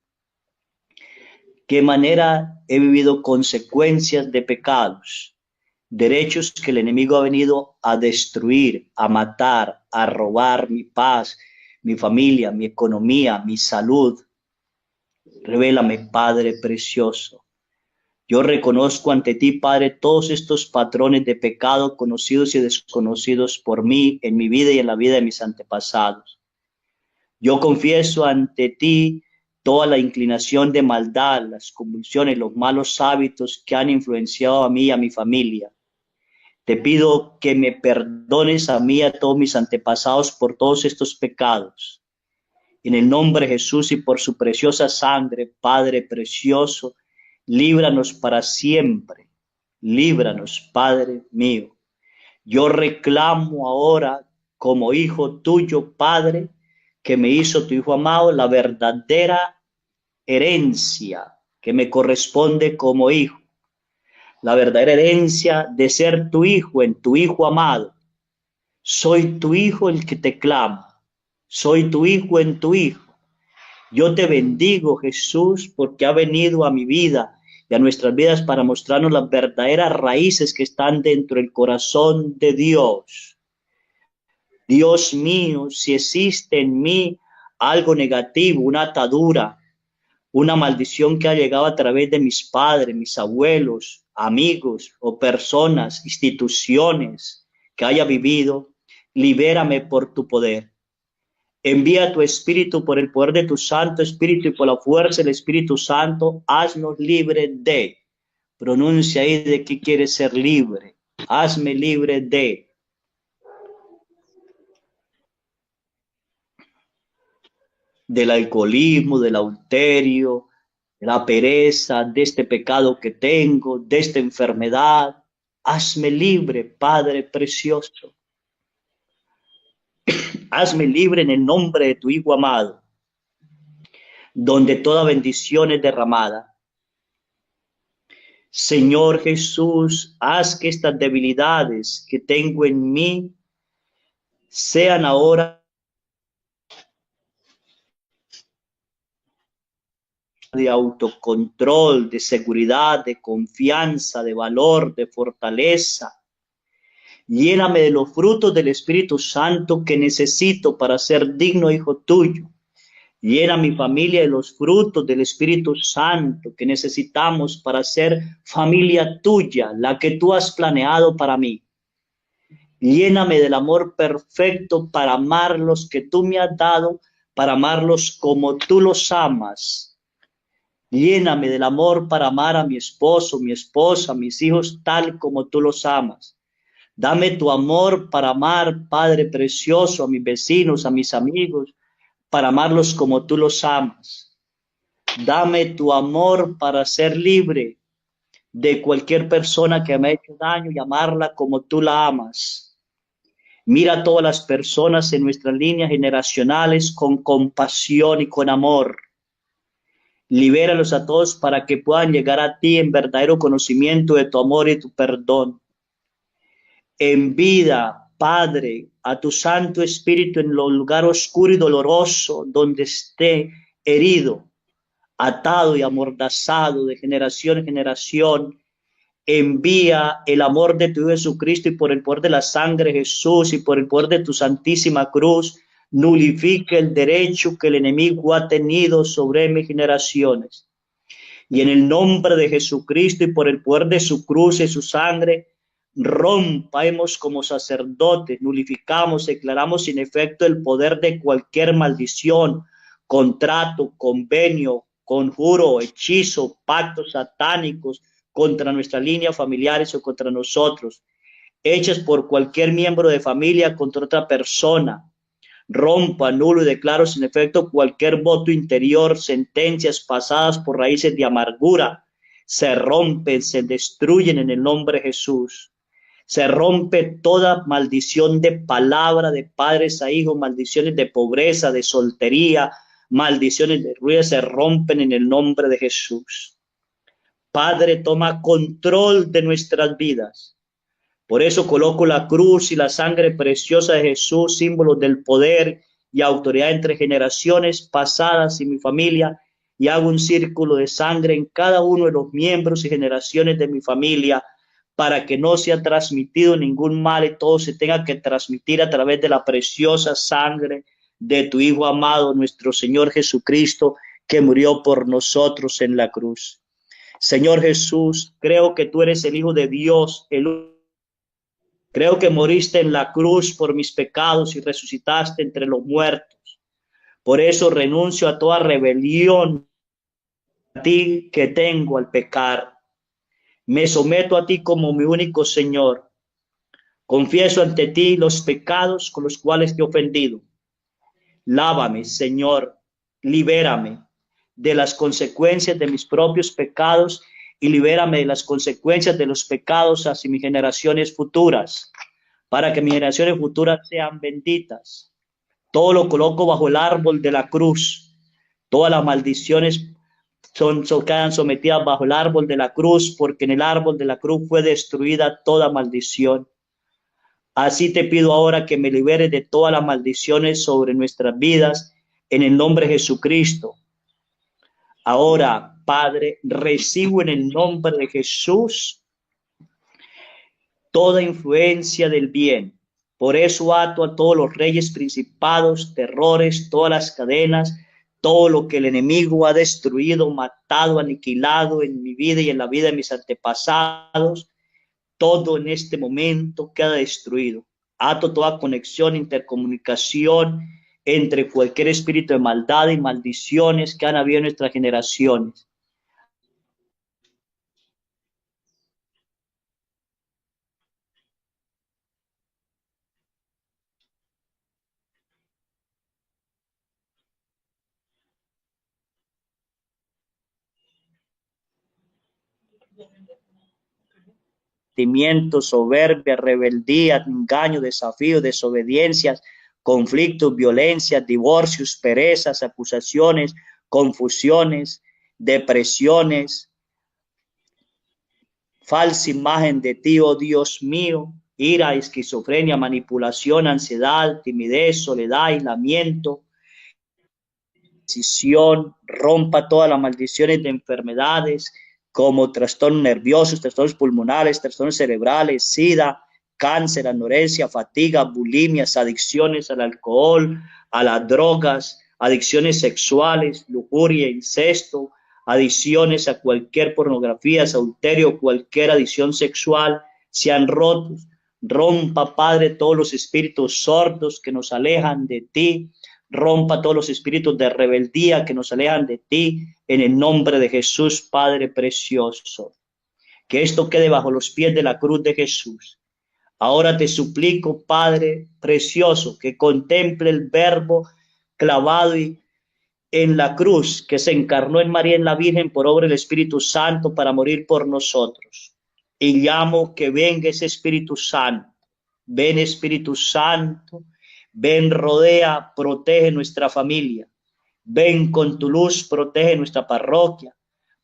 Qué manera he vivido consecuencias de pecados, derechos que el enemigo ha venido a destruir, a matar, a robar mi paz, mi familia, mi economía, mi salud. Revélame, Padre precioso. Yo reconozco ante ti, Padre, todos estos patrones de pecado conocidos y desconocidos por mí en mi vida y en la vida de mis antepasados. Yo confieso ante ti toda la inclinación de maldad, las convulsiones, los malos hábitos que han influenciado a mí y a mi familia. Te pido que me perdones a mí y a todos mis antepasados por todos estos pecados. En el nombre de Jesús y por su preciosa sangre, Padre precioso, líbranos para siempre. Líbranos, Padre mío. Yo reclamo ahora como hijo tuyo, Padre, que me hizo tu Hijo amado, la verdadera herencia que me corresponde como hijo. La verdadera herencia de ser tu hijo en tu Hijo amado. Soy tu hijo el que te clama. Soy tu hijo en tu hijo. Yo te bendigo, Jesús, porque ha venido a mi vida y a nuestras vidas para mostrarnos las verdaderas raíces que están dentro del corazón de Dios. Dios mío, si existe en mí algo negativo, una atadura, una maldición que ha llegado a través de mis padres, mis abuelos, amigos o personas, instituciones que haya vivido, libérame por tu poder. Envía tu Espíritu por el poder de tu Santo Espíritu y por la fuerza del Espíritu Santo, haznos libres de. Pronuncia ahí de qué quieres ser libre. Hazme libre de. Del alcoholismo, del adulterio, de la pereza, de este pecado que tengo, de esta enfermedad. Hazme libre, Padre precioso. Hazme libre en el nombre de tu Hijo amado, donde toda bendición es derramada. Señor Jesús, haz que estas debilidades que tengo en mí sean ahora de autocontrol, de seguridad, de confianza, de valor, de fortaleza. Lléname de los frutos del Espíritu Santo que necesito para ser digno hijo tuyo. Llena a mi familia de los frutos del Espíritu Santo que necesitamos para ser familia tuya, la que tú has planeado para mí. Lléname del amor perfecto para amar los que tú me has dado, para amarlos como tú los amas. Lléname del amor para amar a mi esposo, mi esposa, mis hijos, tal como tú los amas. Dame tu amor para amar, Padre precioso, a mis vecinos, a mis amigos, para amarlos como tú los amas. Dame tu amor para ser libre de cualquier persona que me ha hecho daño y amarla como tú la amas. Mira a todas las personas en nuestras líneas generacionales con compasión y con amor. Libéralos a todos para que puedan llegar a ti en verdadero conocimiento de tu amor y tu perdón. En vida, Padre, a tu Santo Espíritu en el lugar oscuro y doloroso donde esté herido, atado y amordazado de generación en generación. Envía el amor de tu Hijo Jesucristo y por el poder de la sangre de Jesús y por el poder de tu santísima cruz, nulifique el derecho que el enemigo ha tenido sobre mis generaciones. Y en el nombre de Jesucristo y por el poder de su cruz y su sangre, rompamos como sacerdotes, nulificamos, declaramos sin efecto el poder de cualquier maldición, contrato, convenio, conjuro, hechizo, pactos satánicos contra nuestras líneas familiares o contra nosotros, hechas por cualquier miembro de familia contra otra persona, Rompo, anulo y declaro sin efecto cualquier voto interior, sentencias pasadas por raíces de amargura. Se rompen, se destruyen en el nombre de Jesús. Se rompe toda maldición de palabra de padres a hijos, maldiciones de pobreza, de soltería, maldiciones de ruina, se rompen en el nombre de Jesús. Padre, toma control de nuestras vidas. Por eso coloco la cruz y la sangre preciosa de Jesús, símbolos del poder y autoridad entre generaciones pasadas y mi familia, y hago un círculo de sangre en cada uno de los miembros y generaciones de mi familia, para que no sea transmitido ningún mal y todo se tenga que transmitir a través de la preciosa sangre de tu Hijo amado, nuestro Señor Jesucristo, que murió por nosotros en la cruz. Señor Jesús, creo que tú eres el Hijo de Dios, creo que moriste en la cruz por mis pecados y resucitaste entre los muertos. Por eso renuncio a toda rebelión a ti que tengo al pecar. Me someto a ti como mi único Señor. Confieso ante ti los pecados con los cuales te he ofendido. Lávame, Señor, libérame de las consecuencias de mis propios pecados y libérame de las consecuencias de los pecados hacia mis generaciones futuras, para que mis generaciones futuras sean benditas. Todo lo coloco bajo el árbol de la cruz. Todas las maldiciones quedan sometidas bajo el árbol de la cruz, porque en el árbol de la cruz fue destruida toda maldición. Así te pido ahora que me liberes de todas las maldiciones sobre nuestras vidas, en el nombre de Jesucristo. Ahora, Padre, recibo en el nombre de Jesús toda influencia del bien. Por eso ato a todos los reyes, principados, terrores, todas las cadenas, todo lo que el enemigo ha destruido, matado, aniquilado en mi vida y en la vida de mis antepasados. Todo en este momento queda destruido. Ato toda conexión, intercomunicación entre cualquier espíritu de maldad y maldiciones que han habido en nuestras generaciones. Soberbia, rebeldía, engaño, desafío, desobediencias, conflictos, violencias, divorcios, perezas, acusaciones, confusiones, depresiones, falsa imagen de ti, oh Dios mío, ira, esquizofrenia, manipulación, ansiedad, timidez, soledad, aislamiento, decisión, rompa todas las maldiciones de enfermedades como trastornos nerviosos, trastornos pulmonares, trastornos cerebrales, sida, cáncer, anorexia, fatiga, bulimias, adicciones al alcohol, a las drogas, adicciones sexuales, lujuria, incesto, adicciones a cualquier pornografía, adulterio, cualquier adicción sexual, sean rotos. Rompa, Padre, todos los espíritus sordos que nos alejan de ti. Rompa todos los espíritus de rebeldía que nos alejan de ti, en el nombre de Jesús, Padre precioso. Que esto quede bajo los pies de la cruz de Jesús. Ahora te suplico, Padre precioso, que contemple el Verbo clavado en la cruz, que se encarnó en María, en la Virgen, por obra del Espíritu Santo, para morir por nosotros. Y llamo que venga ese Espíritu Santo. Ven, Espíritu Santo. Ven, rodea, protege nuestra familia. Ven con tu luz, protege nuestra parroquia.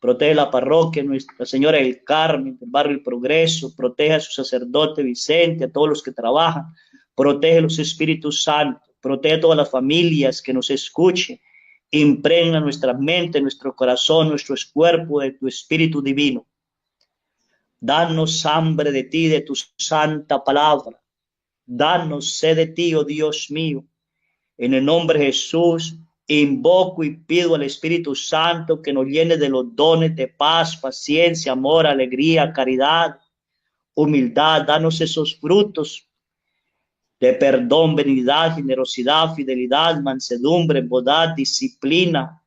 Protege la parroquia, Nuestra Señora del Carmen, del barrio El Progreso. Protege a su sacerdote Vicente, a todos los que trabajan. Protege los Espíritus Santos. Protege a todas las familias que nos escuchen. Impregna nuestra mente, nuestro corazón, nuestro cuerpo de tu Espíritu Divino. Danos hambre de ti, de tu santa palabra. Danos sed de ti, oh Dios mío. En el nombre de Jesús, invoco y pido al Espíritu Santo que nos llene de los dones de paz, paciencia, amor, alegría, caridad, humildad. Danos esos frutos de perdón, benignidad, generosidad, fidelidad, mansedumbre, bondad, disciplina.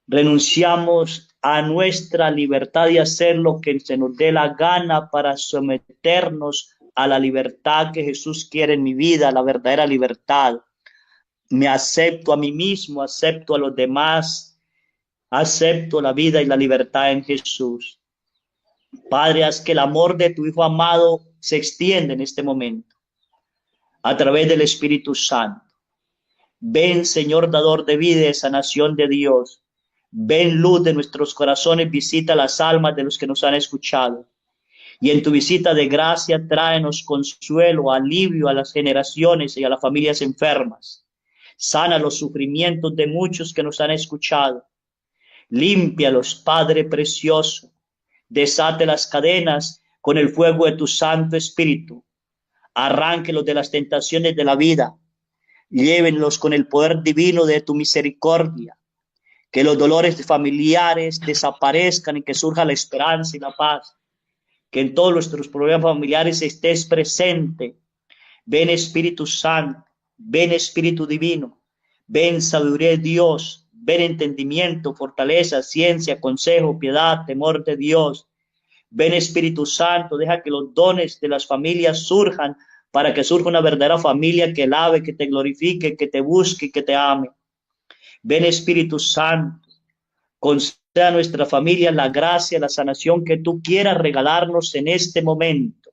Renunciamos a nuestra libertad de hacer lo que se nos dé la gana para someternos a la libertad que Jesús quiere en mi vida, la verdadera libertad. Me acepto a mí mismo, acepto a los demás, acepto la vida y la libertad en Jesús. Padre, haz que el amor de tu Hijo amado se extienda en este momento a través del Espíritu Santo. Ven, Señor, dador de vida y de sanación de Dios. Ven, luz de nuestros corazones, visita las almas de los que nos han escuchado. Y en tu visita de gracia, tráenos consuelo, alivio a las generaciones y a las familias enfermas. Sana los sufrimientos de muchos que nos han escuchado. Límpialos, Padre precioso. Desate las cadenas con el fuego de tu Santo Espíritu. Arránquelos de las tentaciones de la vida. Llévenlos con el poder divino de tu misericordia. Que los dolores familiares desaparezcan y que surja la esperanza y la paz. Que en todos nuestros problemas familiares estés presente. Ven Espíritu Santo, ven Espíritu Divino, ven sabiduría de Dios, ven entendimiento, fortaleza, ciencia, consejo, piedad, temor de Dios. Ven Espíritu Santo, deja que los dones de las familias surjan para que surja una verdadera familia que alabe, que te glorifique, que te busque y que te ame. Ven Espíritu Santo, conceda a nuestra familia la gracia, la sanación que tú quieras regalarnos en este momento.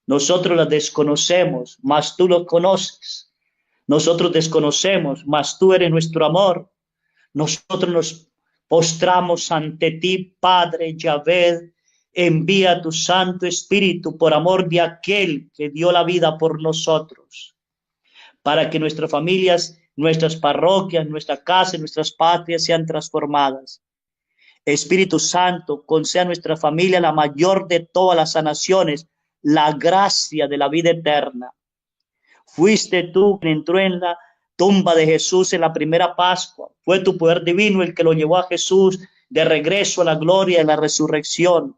Nosotros la desconocemos, mas tú lo conoces. Nosotros desconocemos, mas tú eres nuestro amor. Nosotros nos postramos ante ti, Padre Yahvé. Envía tu Santo Espíritu por amor de aquel que dio la vida por nosotros, para que nuestras familias, nuestras parroquias, nuestra casa, nuestras patrias sean transformadas. Espíritu Santo, conceda a nuestra familia la mayor de todas las sanaciones, la gracia de la vida eterna. Fuiste tú quien entró en la tumba de Jesús en la primera Pascua. Fue tu poder divino el que lo llevó a Jesús de regreso a la gloria y la resurrección.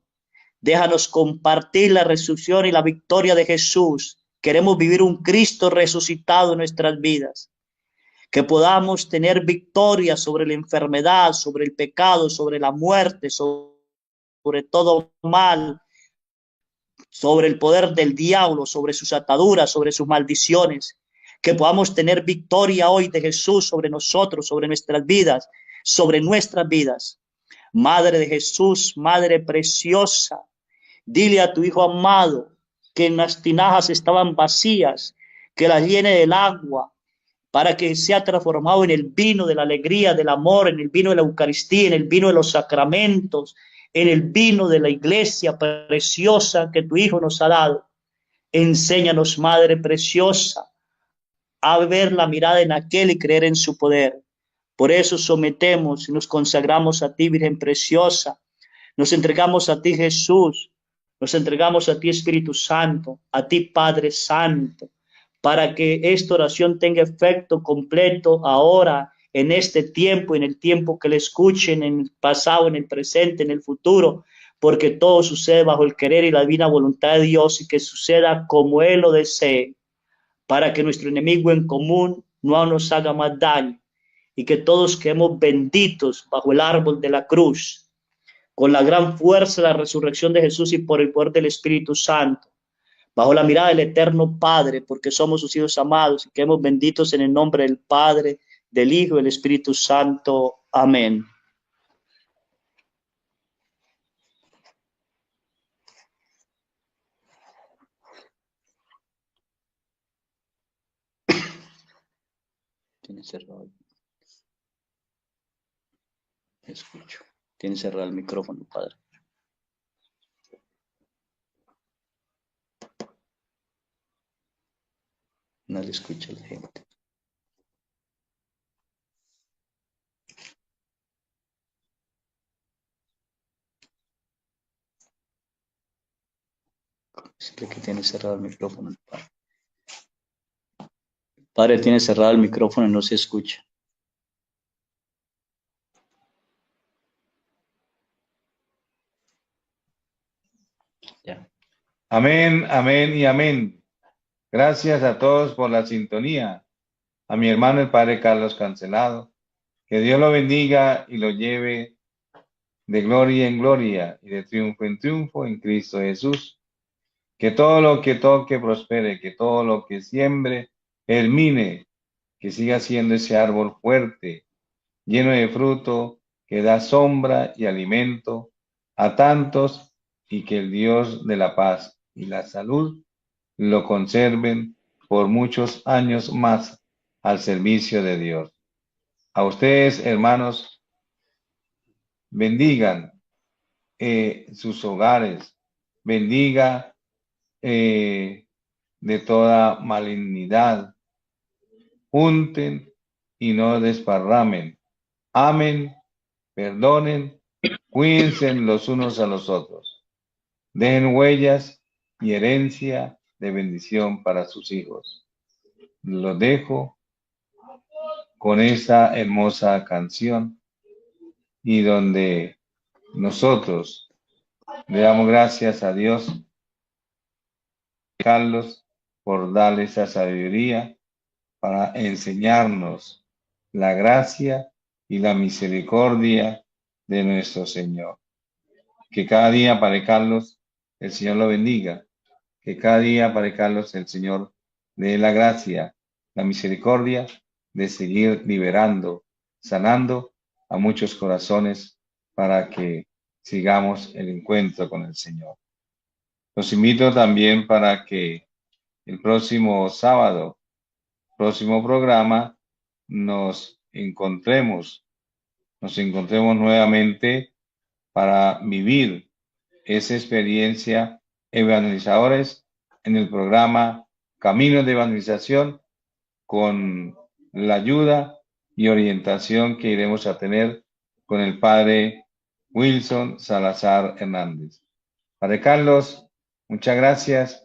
Déjanos compartir la resurrección y la victoria de Jesús. Queremos vivir un Cristo resucitado en nuestras vidas. Que podamos tener victoria sobre la enfermedad, sobre el pecado, sobre la muerte, sobre todo mal, sobre el poder del diablo, sobre sus ataduras, sobre sus maldiciones. Que podamos tener victoria hoy de Jesús sobre nosotros, sobre nuestras vidas, sobre nuestras vidas. Madre de Jesús, Madre preciosa, dile a tu Hijo amado que en las tinajas estaban vacías, que las llene del agua, para que sea transformado en el vino de la alegría, del amor, en el vino de la Eucaristía, en el vino de los sacramentos, en el vino de la iglesia preciosa que tu Hijo nos ha dado. Enséñanos, Madre preciosa, a ver la mirada en aquel y creer en su poder. Por eso sometemos y nos consagramos a ti, Virgen preciosa. Nos entregamos a ti, Jesús. Nos entregamos a ti, Espíritu Santo, a ti, Padre Santo, para que esta oración tenga efecto completo ahora, en este tiempo, en el tiempo que le escuchen, en el pasado, en el presente, en el futuro, porque todo sucede bajo el querer y la divina voluntad de Dios y que suceda como Él lo desee, para que nuestro enemigo en común no nos haga más daño y que todos quedemos benditos bajo el árbol de la cruz, con la gran fuerza de la resurrección de Jesús y por el poder del Espíritu Santo, bajo la mirada del eterno Padre, porque somos sus hijos amados y quedemos benditos en el nombre del Padre, del Hijo y del Espíritu Santo. Amén. Tiene cerrado. Escucho. Tiene cerrado el micrófono, Padre. No le escucha a la gente. Decirle que tiene cerrado el micrófono, Padre. Padre, tiene cerrado el micrófono y no se escucha. Ya. Amén, amén y amén. Gracias a todos por la sintonía. A mi hermano el Padre Carlos Cancelado. Que Dios lo bendiga y lo lleve de gloria en gloria y de triunfo en triunfo en Cristo Jesús. Que todo lo que toque prospere, que todo lo que siembre germine, que siga siendo ese árbol fuerte, lleno de fruto, que da sombra y alimento a tantos, y que el Dios de la paz y la salud lo conserven por muchos años más al servicio de Dios. A ustedes, hermanos, bendigan sus hogares, bendiga de toda malignidad, junten y no desparramen, amen, perdonen, cuídense los unos a los otros, dejen huellas y herencia de bendición para sus hijos. Los dejo con esta hermosa canción y donde nosotros le damos gracias a Dios, Carlos, por darle esa sabiduría para enseñarnos la gracia y la misericordia de nuestro Señor. Que cada día, Padre Carlos, el Señor lo bendiga. Que cada día, Padre Carlos, el Señor le dé la gracia, la misericordia de seguir liberando, sanando a muchos corazones para que sigamos el encuentro con el Señor. Los invito también para que el próximo sábado, próximo programa, nos encontremos nuevamente para vivir esa experiencia evangelizadores en el programa Caminos de Evangelización, con la ayuda y orientación que iremos a tener con el Padre Wilson Salazar Hernández. Padre Carlos, muchas gracias.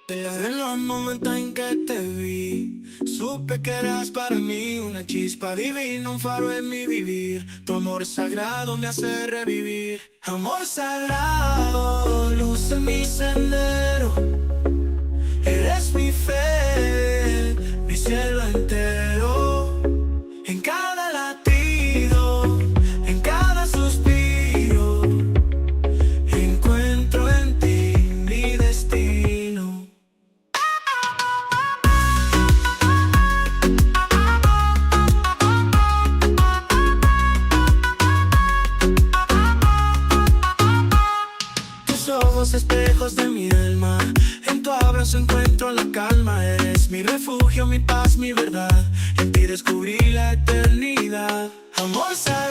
Desde los momentos en que te vi, supe que eras para mí una chispa divina, un faro en mi vivir. Tu amor sagrado me hace revivir. Amor sagrado, luz en mi sendero. Eres mi fe, mi cielo entero. En cada latido, en cada suspiro, encuentro en ti mi destino. Tus ojos espejos de mi alma, en tu abrazo encuentro la calma. Eres mi refugio, mi paz, mi verdad. En ti descubrí la eternidad. Amor sagrado.